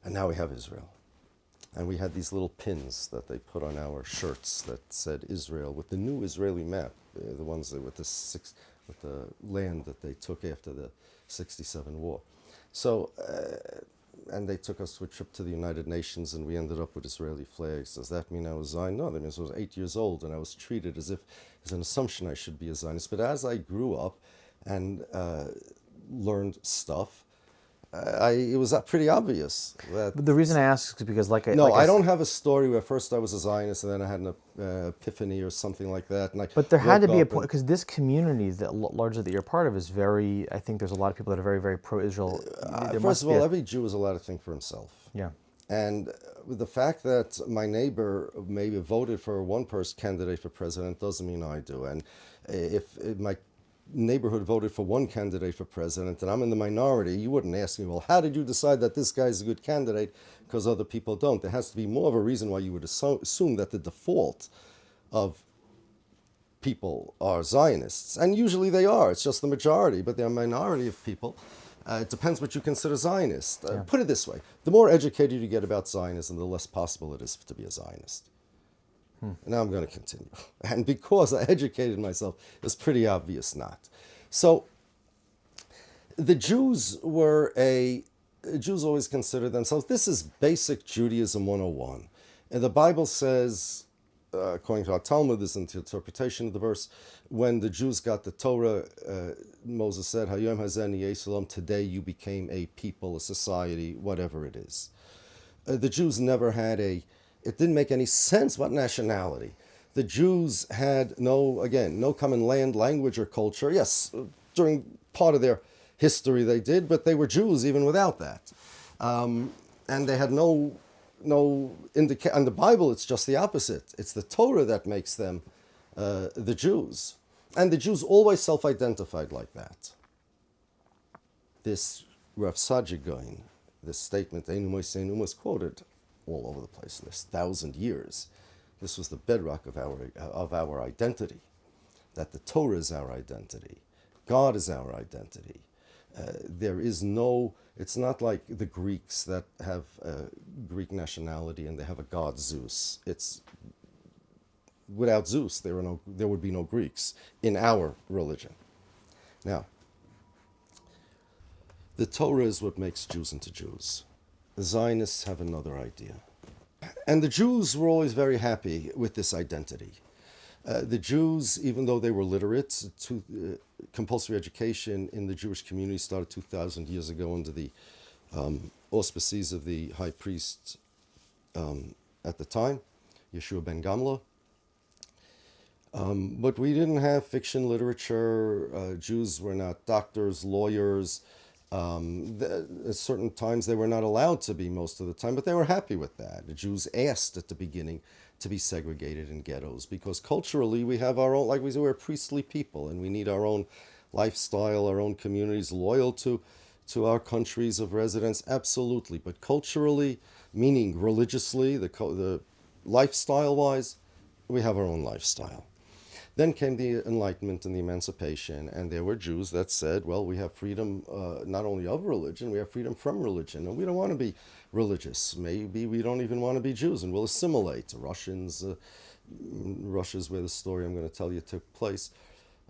And now we have Israel. And we had these little pins that they put on our shirts that said Israel with the new Israeli map, the ones that with the land that they took after the 67 war. So, and they took us to a trip to the United Nations, and we ended up with Israeli flags. Does that mean I was Zionist? No, that means I was 8 years old, and I was treated as if, as an assumption I should be a Zionist. But as I grew up and learned stuff, it was pretty obvious that... But the reason I ask is because I don't have a story where first I was a Zionist and then I had an epiphany or something like that. And but there had to be a point, because this community that largely that you're part of is very, I think there's a lot of people that are very, very pro-Israel. First of all, every Jew is allowed to think for himself. Yeah. And the fact that my neighbor maybe voted for one person candidate for president doesn't mean I do. And if my neighborhood voted for one candidate for president and I'm in the minority, you wouldn't ask me, well, how did you decide that this guy's a good candidate because other people don't? There has to be more of a reason why you would assume that the default of people are Zionists, and usually they are. It's just the majority, but they're a minority of people. It depends what you consider Zionist. Put it this way: the more educated you get about Zionism, the less possible it is to be a Zionist. Now I'm going to continue, and because I educated myself, it's pretty obvious not. So the Jews always considered themselves. This is basic Judaism 101, and the Bible says, according to our Talmud, this is the interpretation of the verse, when the Jews got the Torah, Moses said, Hayom Hazen Yeshalom, today you became a people, a society, whatever it is. The Jews never had it didn't make any sense what nationality. The Jews had no common land, language, or culture. Yes, during part of their history they did, but they were Jews even without that. And they had no indication. In the Bible, it's just the opposite. It's the Torah that makes them the Jews. And the Jews always self-identified like that. This Rav Sajigoin, this statement, Einu Moiseinu, was quoted all over the place in this 1,000 years. This was the bedrock of our identity, that the Torah is our identity. God is our identity. It's not like the Greeks that have Greek nationality and they have a god Zeus. Without Zeus, there would be no Greeks in our religion. Now, the Torah is what makes Jews into Jews. The Zionists have another idea. And the Jews were always very happy with this identity. The Jews, even though they were literate, compulsory education in the Jewish community started 2,000 years ago under the auspices of the high priest at the time, Yeshua ben Gamla. But we didn't have fiction literature. Jews were not doctors, lawyers. At certain times they were not allowed to be most of the time, but they were happy with that. The Jews asked at the beginning to be segregated in ghettos because culturally we have our own, like we say, we're a priestly people and we need our own lifestyle, our own communities, loyal to our countries of residence, absolutely. But culturally, meaning religiously, the lifestyle-wise, we have our own lifestyle. Then came the Enlightenment and the Emancipation, and there were Jews that said, well, we have freedom not only of religion, we have freedom from religion, and we don't want to be religious. Maybe we don't even want to be Jews, and we'll assimilate. Russia's where the story I'm going to tell you took place.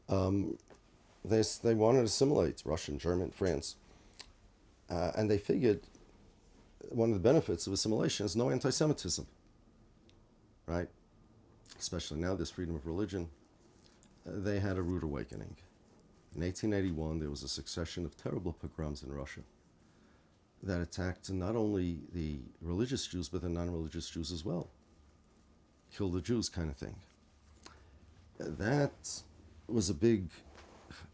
They wanted to assimilate, Russian, German, France. And they figured one of the benefits of assimilation is no anti-Semitism, right? Especially now, this freedom of religion. They had a rude awakening. In 1881, there was a succession of terrible pogroms in Russia that attacked not only the religious Jews, but the non-religious Jews as well. Kill the Jews kind of thing. That was a big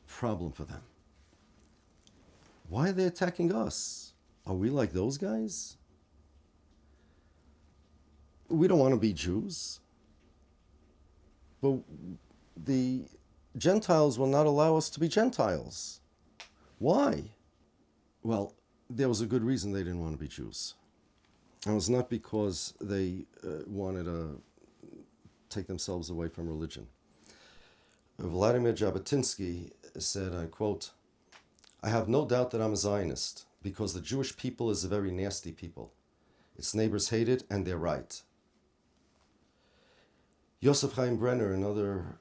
problem for them. Why are they attacking us? Are we like those guys? We don't want to be Jews. But the Gentiles will not allow us to be Gentiles. Why? Well, there was a good reason they didn't want to be Jews. And it was not because they wanted to take themselves away from religion. Vladimir Jabotinsky said, I quote, "I have no doubt that I'm a Zionist because the Jewish people is a very nasty people. Its neighbors hate it, and they're right." Yosef Chaim Brenner, another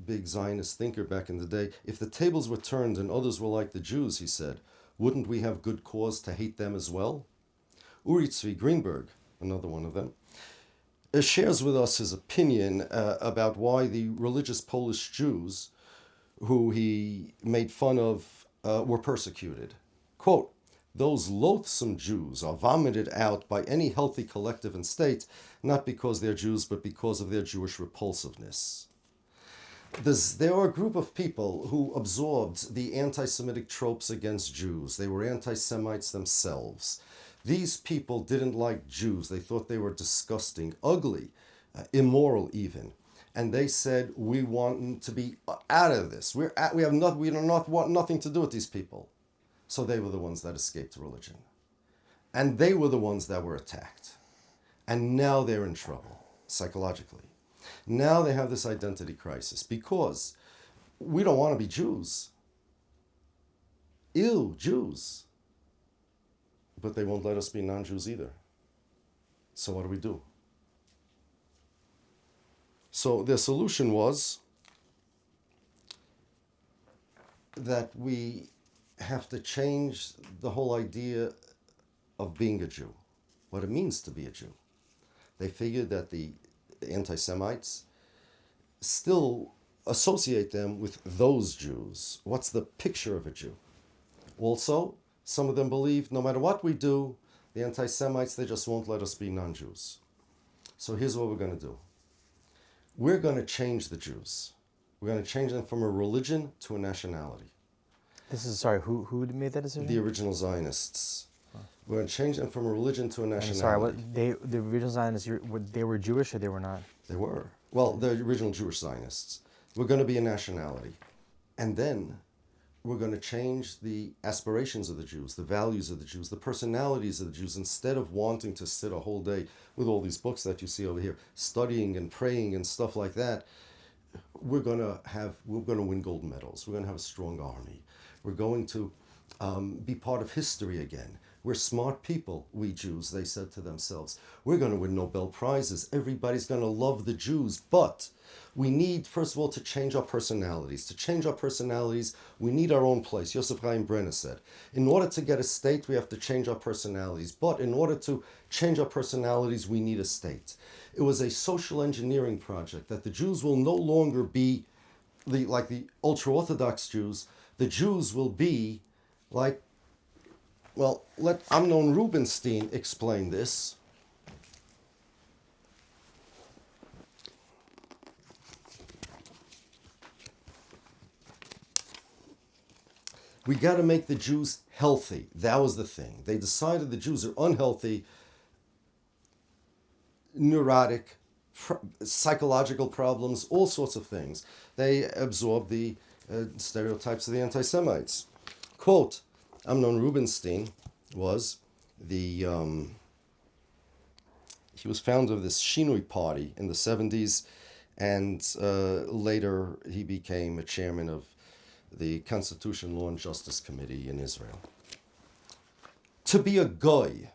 big Zionist thinker back in the day, if the tables were turned and others were like the Jews, he said, wouldn't we have good cause to hate them as well? Uri Tzvi Greenberg, another one of them, shares with us his opinion about why the religious Polish Jews, who he made fun of, were persecuted. Quote, "Those loathsome Jews are vomited out by any healthy collective and state, not because they're Jews, but because of their Jewish repulsiveness." There are a group of people who absorbed the anti-Semitic tropes against Jews. They were anti-Semites themselves. These people didn't like Jews. They thought they were disgusting, ugly, immoral even. And they said, we want to be out of this. We do not want nothing to do with these people. So they were the ones that escaped religion. And they were the ones that were attacked. And now they're in trouble, psychologically. Now they have this identity crisis because we don't want to be Jews. Ew, Jews. But they won't let us be non-Jews either. So what do we do? So their solution was that we have to change the whole idea of being a Jew, what it means to be a Jew. They figured that the anti-Semites still associate them with those Jews. What's the picture of a Jew? Also, some of them believe no matter what we do, the anti-Semites, they just won't let us be non-Jews. So here's what we're going to do. We're going to change the Jews. We're going to change them from a religion to a nationality. This is, sorry, who made that decision? The original Zionists. We're going to change them from a religion to a nationality. Sorry, the original Zionists, they were Jewish or they were not? They were. Well, the original Jewish Zionists. We're going to be a nationality. And then we're going to change the aspirations of the Jews, the values of the Jews, the personalities of the Jews. Instead of wanting to sit a whole day with all these books that you see over here, studying and praying and stuff like that, we're going to win gold medals. We're going to have a strong army. We're going to be part of history again. We're smart people, we Jews, they said to themselves. We're going to win Nobel Prizes. Everybody's going to love the Jews. But we need, first of all, to change our personalities. To change our personalities, we need our own place. Yosef Chaim Brenner said, in order to get a state, we have to change our personalities. But in order to change our personalities, we need a state. It was a social engineering project that the Jews will no longer be like the ultra-Orthodox Jews. The Jews will be like, well, let Amnon Rubinstein explain this. We got to make the Jews healthy. That was the thing. They decided the Jews are unhealthy, neurotic, psychological problems, all sorts of things. They absorbed the stereotypes of the anti-Semites. Quote, Amnon Rubinstein was he was founder of this Shinui party in the 70s, and later he became a chairman of the Constitution, Law and Justice Committee in Israel. To be a goy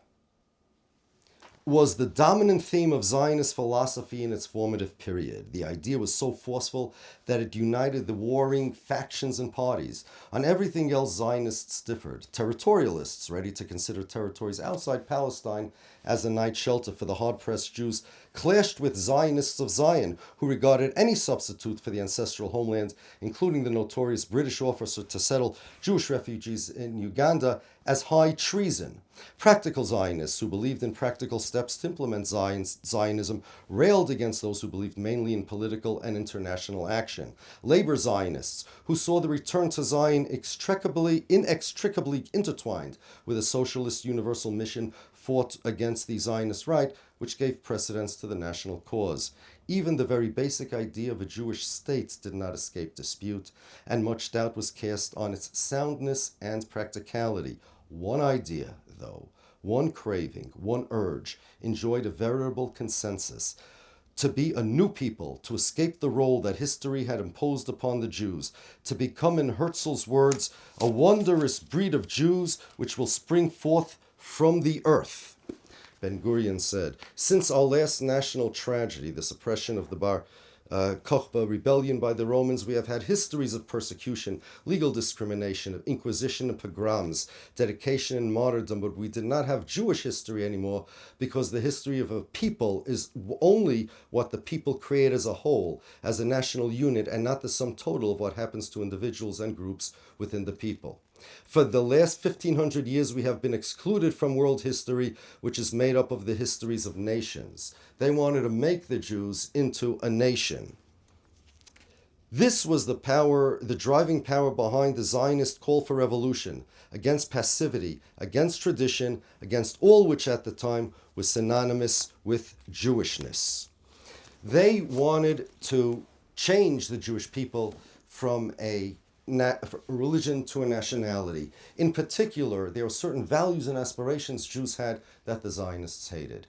was the dominant theme of Zionist philosophy in its formative period. The idea was so forceful that it united the warring factions and parties. On everything else, Zionists differed. Territorialists, ready to consider territories outside Palestine as a night shelter for the hard-pressed Jews, clashed with Zionists of Zion, who regarded any substitute for the ancestral homeland, including the notorious British offer to settle Jewish refugees in Uganda, as high treason. Practical Zionists, who believed in practical steps to implement Zionism, railed against those who believed mainly in political and international action. Labor Zionists, who saw the return to Zion inextricably intertwined with a socialist universal mission, fought against the Zionist right, which gave precedence to the national cause. Even the very basic idea of a Jewish state did not escape dispute, and much doubt was cast on its soundness and practicality. One idea, though, one craving, one urge, enjoyed a veritable consensus: to be a new people, to escape the role that history had imposed upon the Jews, to become, in Herzl's words, a wondrous breed of Jews which will spring forth from the earth. Ben-Gurion said, since our last national tragedy, the suppression of the Bar Kokhba rebellion by the Romans, we have had histories of persecution, legal discrimination, of inquisition and pogroms, dedication and martyrdom, but we did not have Jewish history anymore, because the history of a people is only what the people create as a whole, as a national unit, and not the sum total of what happens to individuals and groups within the people. For the last 1,500 years, we have been excluded from world history, which is made up of the histories of nations. They wanted to make the Jews into a nation. This was the driving power behind the Zionist call for revolution, against passivity, against tradition, against all which at the time was synonymous with Jewishness. They wanted to change the Jewish people from a religion to a nationality. In particular, there were certain values and aspirations Jews had that the Zionists hated.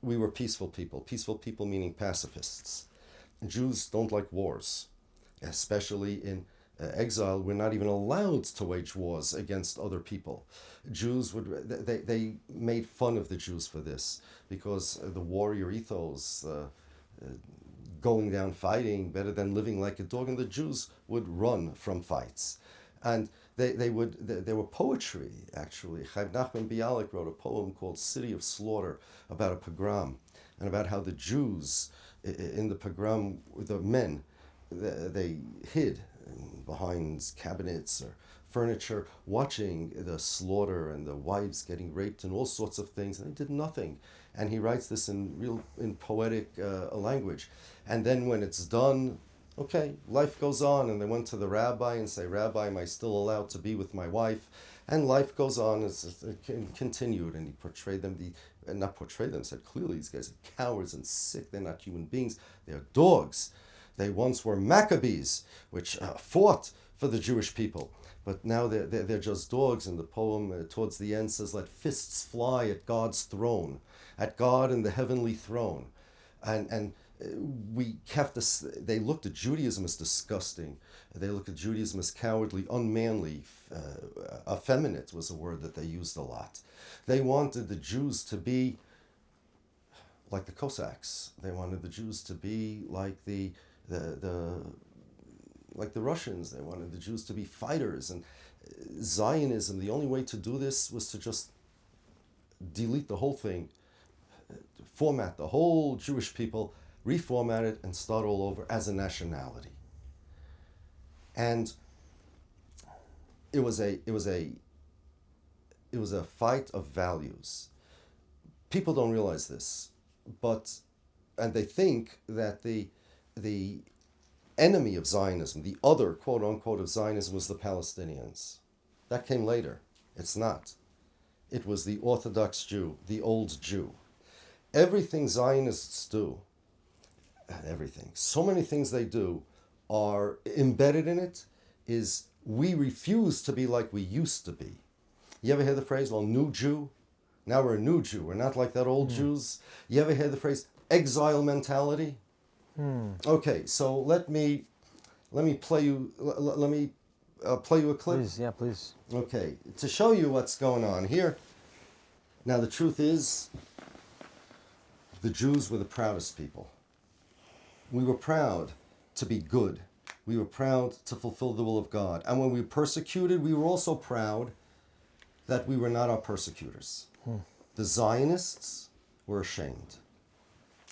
we were peaceful people. Peaceful people meaning pacifists. Jews don't like wars, especially in exile. We're not even allowed to wage wars against other people. Jews they made fun of the Jews for this, because the warrior ethos, going down fighting, better than living like a dog, and the Jews would run from fights. And there were poetry, actually. Chaim Nachman Bialik wrote a poem called City of Slaughter about a pogrom, and about how the Jews in the pogrom, the men, they hid behind cabinets or furniture, watching the slaughter and the wives getting raped and all sorts of things, and they did nothing. And he writes this in poetic language. And then when it's done, okay, life goes on, and they went to the rabbi and say, "Rabbi, am I still allowed to be with my wife?" And life goes on, it continued, and he portrayed them, said clearly these guys are cowards and sick, they're not human beings, they're dogs. They once were Maccabees, which fought for the Jewish people, but now they're just dogs. And the poem towards the end says, "Let fists fly at God's throne, at God in the heavenly throne." And we have to. They looked at Judaism as disgusting. They looked at Judaism as cowardly, unmanly, effeminate was a word that they used a lot. They wanted the Jews to be like the Cossacks. They wanted the Jews to be like like the Russians. They wanted the Jews to be fighters. And Zionism, the only way to do this was to just delete the whole thing, format the whole Jewish people, reformat it, and start all over as a nationality. And it was a fight of values. People don't realize this, and they think that the enemy of Zionism, the other quote unquote of Zionism, was the Palestinians. That came later. It's not. It was the Orthodox Jew, the old Jew. Everything Zionists do, everything, so many things they do are embedded in it is we refuse to be like we used to be. You ever hear the phrase, well, new Jew? Now we're a new Jew. We're not like that old Jews. You ever hear the phrase exile mentality? Okay, so let me play you a clip. Please, yeah, please. Okay, to show you what's going on here. Now the truth is, the Jews were the proudest people. We were proud to be good. We were proud to fulfill the will of God. And when we were persecuted, we were also proud that we were not our persecutors. The Zionists were ashamed.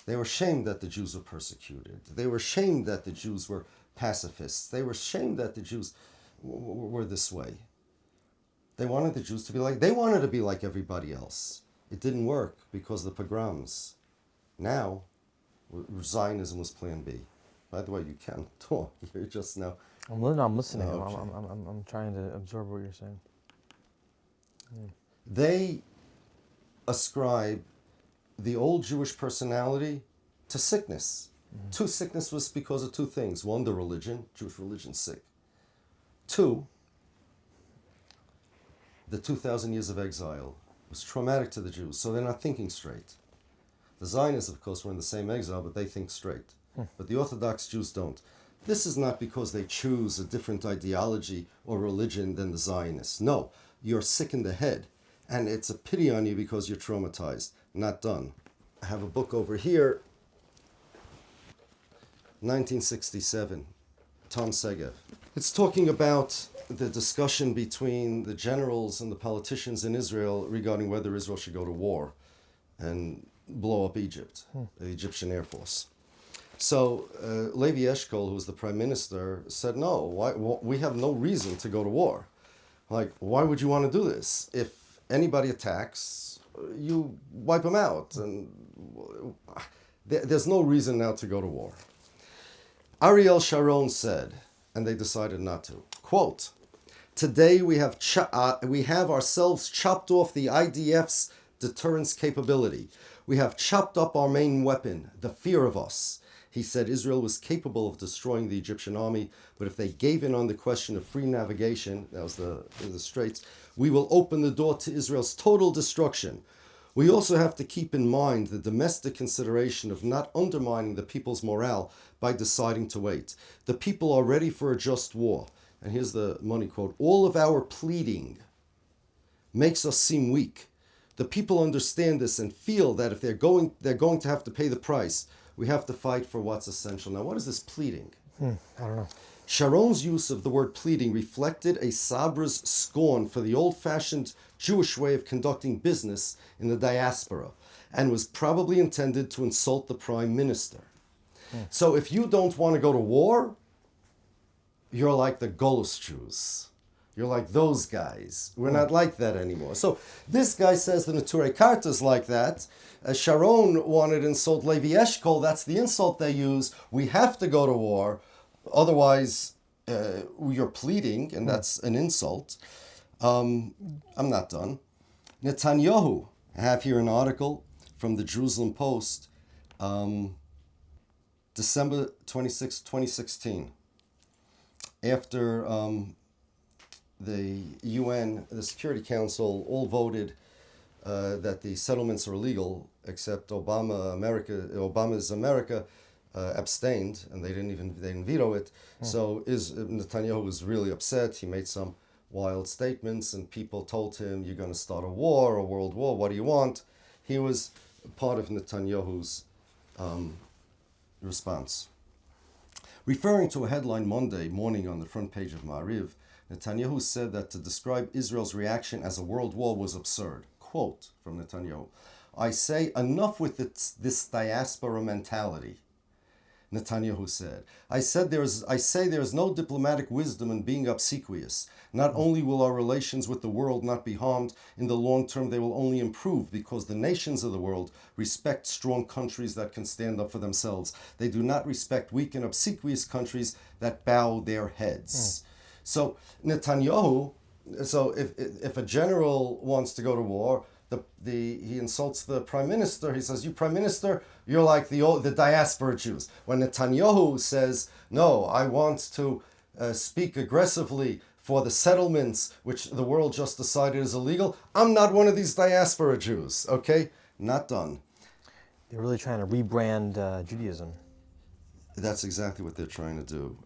They were ashamed that the Jews were persecuted. They were ashamed that the Jews were pacifists. They were ashamed that the Jews were this way. They wanted the Jews to be like everybody else. It didn't work because of the pogroms. Now, Zionism was plan B. By the way, you can't talk. You're just now. I'm listening. Oh, okay. I'm trying to absorb what you're saying. They ascribe the old Jewish personality to sickness. Two, sickness was because of two things. One, the religion, Jewish religion, sick. Two, the 2,000 years of exile was traumatic to the Jews, so they're not thinking straight. The Zionists, of course, were in the same exile, but they think straight. But the Orthodox Jews don't. This is not because they choose a different ideology or religion than the Zionists. No, you're sick in the head, and it's a pity on you because you're traumatized. Not done. I have a book over here, 1967, Tom Segev. It's talking about the discussion between the generals and the politicians in Israel regarding whether Israel should go to war and blow up Egypt, the Egyptian Air Force. So Levi Eshkol, who was the prime minister, said, no, we have no reason to go to war. Like, why would you want to do this? If anybody attacks, you wipe them out. And there's no reason now to go to war. Ariel Sharon said, and they decided not to, quote, today we have ourselves chopped off the IDF's deterrence capability. We have chopped up our main weapon, the fear of us. He said Israel was capable of destroying the Egyptian army, but if they gave in on the question of free navigation, that was the Straits, we will open the door to Israel's total destruction. We also have to keep in mind the domestic consideration of not undermining the people's morale by deciding to wait. The people are ready for a just war. And here's the money quote. All of our pleading makes us seem weak. The people understand this and feel that if they're going to have to pay the price. We have to fight for what's essential. Now, what is this pleading? I don't know. Sharon's use of the word pleading reflected a Sabra's scorn for the old-fashioned Jewish way of conducting business in the diaspora and was probably intended to insult the prime minister. So if you don't want to go to war, you're like the Golos Jews. You're like those guys. We're not like that anymore. So this guy says the Neturei Karta is like that. Sharon wanted to insult Levi Eshkol. That's the insult they use. We have to go to war. Otherwise, you're pleading, and that's an insult. I'm not done. Netanyahu, I have here an article from the Jerusalem Post, December 26, 2016. After the UN, the Security Council, all voted that the settlements are illegal, except Obama's America abstained, and they didn't veto it. So Netanyahu was really upset. He made some wild statements, and people told him, "You're going to start a war, a world war. What do you want?" He was part of Netanyahu's response. Referring to a headline Monday morning on the front page of Ma'ariv, Netanyahu said that to describe Israel's reaction as a world war was absurd. Quote from Netanyahu, "I say enough with this diaspora mentality." Netanyahu said, I say there is no diplomatic wisdom in being obsequious. Not only will our relations with the world not be harmed, in the long term they will only improve because the nations of the world respect strong countries that can stand up for themselves. They do not respect weak and obsequious countries that bow their heads. So Netanyahu, if a general wants to go to war, he insults the prime minister. He says, "You prime minister, you're like the diaspora Jews." When Netanyahu says, "No, I want to speak aggressively for the settlements, which the world just decided is illegal," I'm not one of these diaspora Jews. Okay, not done. They're really trying to rebrand Judaism. That's exactly what they're trying to do.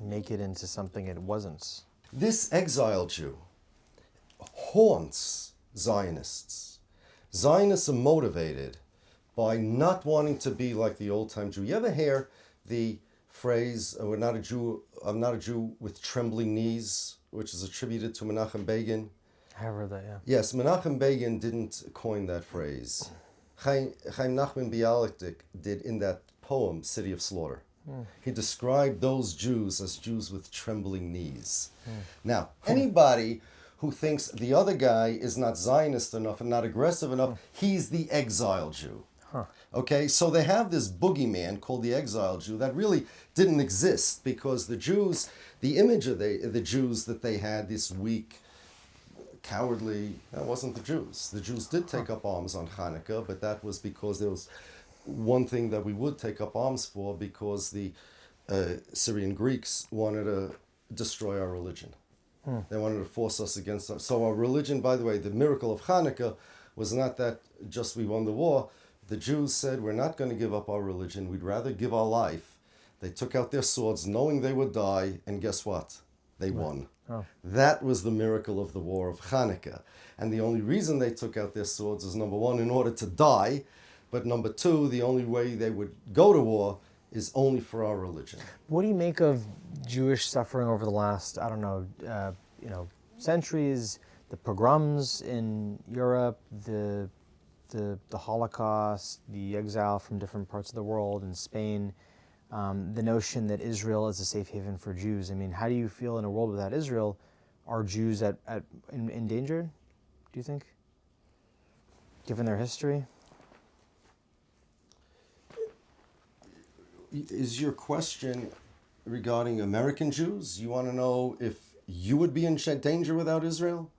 Make it into something it wasn't. This exile Jew haunts Zionists. Zionists are motivated by not wanting to be like the old-time Jew. You ever hear the phrase, I'm not a Jew with trembling knees, which is attributed to Menachem Begin? I have heard that, yeah. Yes, Menachem Begin didn't coin that phrase. Chaim Nachman Bialik did in that poem, City of Slaughter. He described those Jews as Jews with trembling knees. Now, anybody who thinks the other guy is not Zionist enough and not aggressive enough, he's the exile Jew. Okay, so they have this boogeyman called the exile Jew that really didn't exist because the Jews, the image of the Jews that they had, this weak, cowardly, that wasn't the Jews. The Jews did take up arms on Hanukkah, but that was because there was one thing that we would take up arms for because the Syrian Greeks wanted to destroy our religion. They wanted to force us against us. So our religion, by the way, the miracle of Hanukkah was not that just we won the war. The Jews said, we're not going to give up our religion. We'd rather give our life. They took out their swords knowing they would die. And guess what? They won. That was the miracle of the war of Hanukkah. And the only reason they took out their swords is, number one, in order to die. But number two, the only way they would go to war is only for our religion. What do you make of Jewish suffering over the last, centuries? The pogroms in Europe, the Holocaust, the exile from different parts of the world in Spain, the notion that Israel is a safe haven for Jews. I mean, how do you feel in a world without Israel? Are Jews in danger, do you think, given their history? Is your question regarding American Jews? You want to know if you would be in danger without Israel?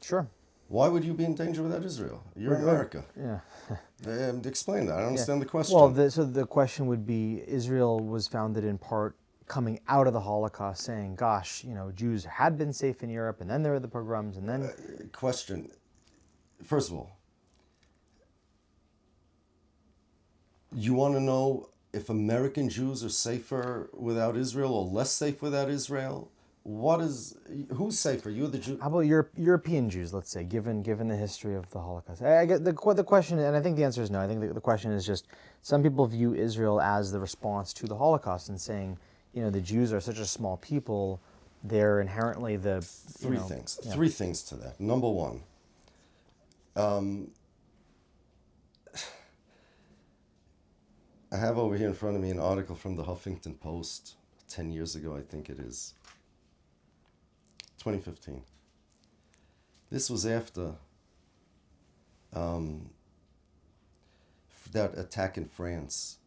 Sure. Why would you be in danger without Israel? You're in America. Yeah. Explain that. I don't understand the question. Well, so the question would be, Israel was founded in part coming out of the Holocaust, saying, gosh, Jews had been safe in Europe, and then there were the pogroms, and then... Question. first of all, you want to know if American Jews are safer without Israel or less safe without Israel? Who's safer? You, the Jew? How about European Jews, let's say, given the history of the Holocaust? I get the question, and I think the answer is no. I think the question is just some people view Israel as the response to the Holocaust and saying, the Jews are such a small people, they're inherently the... Three things to that. Number one, I have over here in front of me an article from the Huffington Post 10 years ago, I think it is. 2015. This was after that attack in France.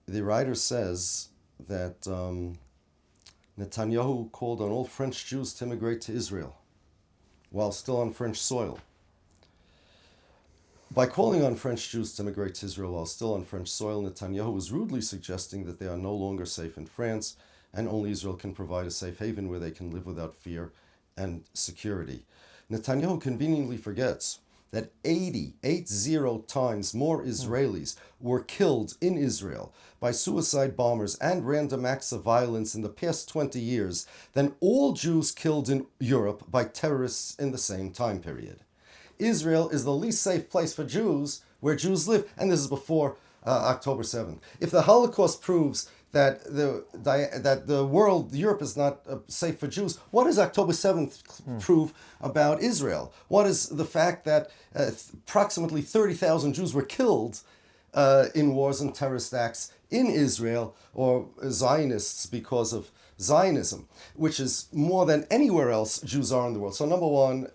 The writer says that Netanyahu called on all French Jews to immigrate to Israel while still on French soil. By calling on French Jews to immigrate to Israel while still on French soil, Netanyahu was rudely suggesting that they are no longer safe in France and only Israel can provide a safe haven where they can live without fear and security. Netanyahu conveniently forgets that 80 times more Israelis were killed in Israel by suicide bombers and random acts of violence in the past 20 years than all Jews killed in Europe by terrorists in the same time period. Israel is the least safe place for Jews where Jews live, and this is before October 7th. If the Holocaust proves that the world, Europe is not safe for Jews, what does October 7th prove about Israel? What is the fact that approximately 30,000 Jews were killed in wars and terrorist acts in Israel, or Zionists because of Zionism, which is more than anywhere else Jews are in the world? So number one,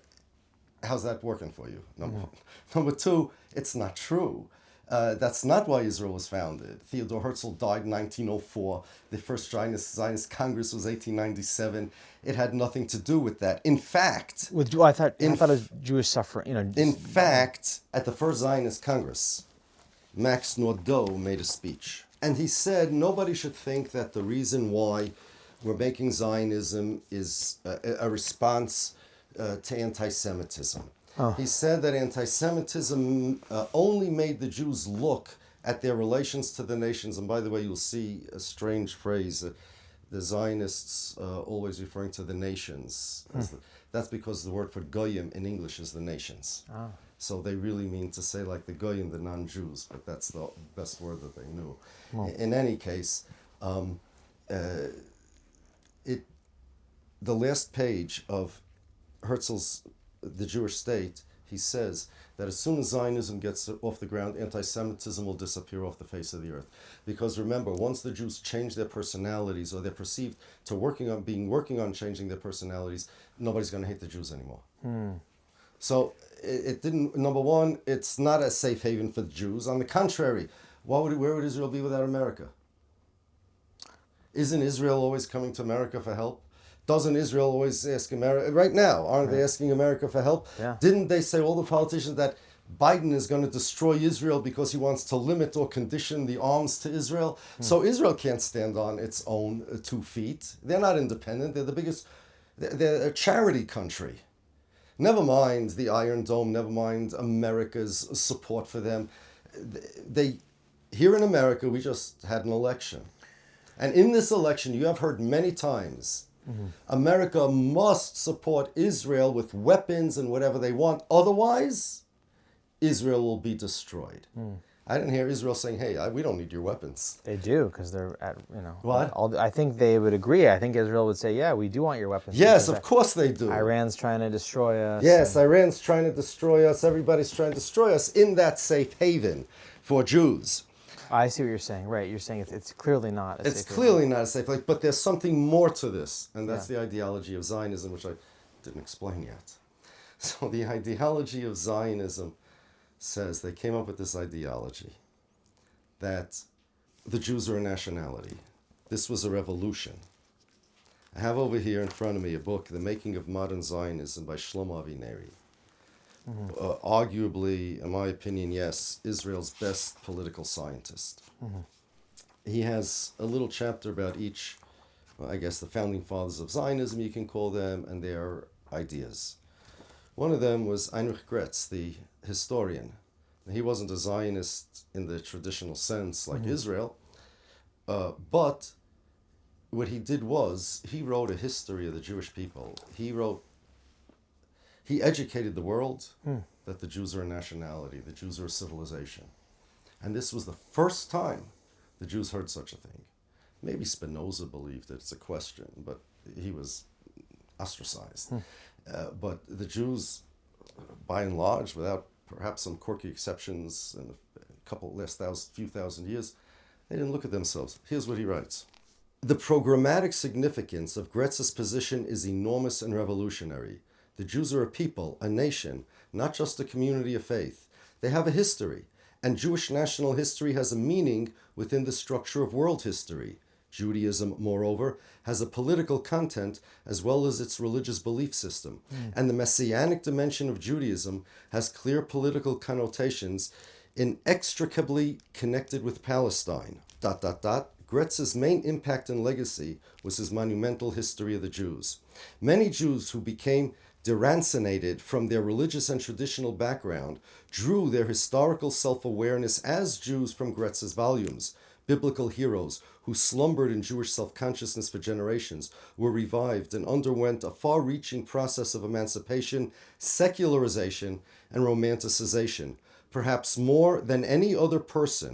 how's that working for you? Number one. Number two, it's not true. That's not why Israel was founded. Theodor Herzl died in 1904. The first Zionist Congress was 1897. It had nothing to do with that. In fact... I thought it was Jewish suffering. In fact, at the first Zionist Congress, Max Nordau made a speech. And he said nobody should think that the reason why we're making Zionism is a response to anti-Semitism. Oh. He said that anti-Semitism only made the Jews look at their relations to the nations. And by the way, you'll see a strange phrase, the Zionists always referring to the nations. That's because the word for goyim in English is the nations. Oh. So they really mean to say like the goyim, the non-Jews, but that's the best word that they knew. Oh. In any case, the last page of Herzl's The Jewish State, he says that as soon as Zionism gets off the ground, anti-Semitism will disappear off the face of the earth. Because remember, once the Jews change their personalities, or they're perceived to working on changing their personalities, nobody's going to hate the Jews anymore. So it didn't. Number one, it's not a safe haven for the Jews. On the contrary, where would Israel be without America? Isn't Israel always coming to America for help? Doesn't Israel always ask America? Right now, aren't they asking America for help? Yeah. Didn't they say, all the politicians, that Biden is going to destroy Israel because he wants to limit or condition the arms to Israel? So Israel can't stand on its own 2 feet. They're not independent. They're a charity country. Never mind the Iron Dome, never mind America's support for them. Here in America, we just had an election. And in this election, you have heard many times, America must support Israel with weapons and whatever they want. Otherwise, Israel will be destroyed. I didn't hear Israel saying, hey, we don't need your weapons. They do, because they're at, What? I think they would agree. I think Israel would say, yeah, we do want your weapons. Yes, of course they do. Iran's trying to destroy us. Yes, Iran's trying to destroy us. Everybody's trying to destroy us in that safe haven for Jews. I see what you're saying. Right, you're saying it's clearly not a safe haven. It's clearly not a safe haven, but there's something more to this, and that's the ideology of Zionism, which I didn't explain yet. So the ideology of Zionism says, they came up with this ideology that the Jews are a nationality. This was a revolution. I have over here in front of me a book, The Making of Modern Zionism by Shlomo Avineri. Arguably, in my opinion, yes, Israel's best political scientist. He has a little chapter about each I guess the founding fathers of Zionism, you can call them, and their ideas. One of them was Heinrich Gretz, the historian. He wasn't a Zionist in the traditional sense like Israel, but what he did was he wrote a history of the Jewish people. He educated the world that the Jews are a nationality, the Jews are a civilization. And this was the first time the Jews heard such a thing. Maybe Spinoza believed it's a question, but he was ostracized. But the Jews, by and large, without perhaps some quirky exceptions in a few thousand years, they didn't look at themselves. Here's what he writes. The programmatic significance of Gretz's position is enormous and revolutionary. The Jews are a people, a nation, not just a community of faith. They have a history, and Jewish national history has a meaning within the structure of world history. Judaism, moreover, has a political content as well as its religious belief system, and the messianic dimension of Judaism has clear political connotations inextricably connected with Palestine. ... Gretz's main impact and legacy was his monumental history of the Jews. Many Jews who became derancinated from their religious and traditional background drew their historical self-awareness as Jews from Gretz's volumes. Biblical heroes who slumbered in Jewish self-consciousness for generations were revived and underwent a far-reaching process of emancipation, secularization, and romanticization. Perhaps more than any other person,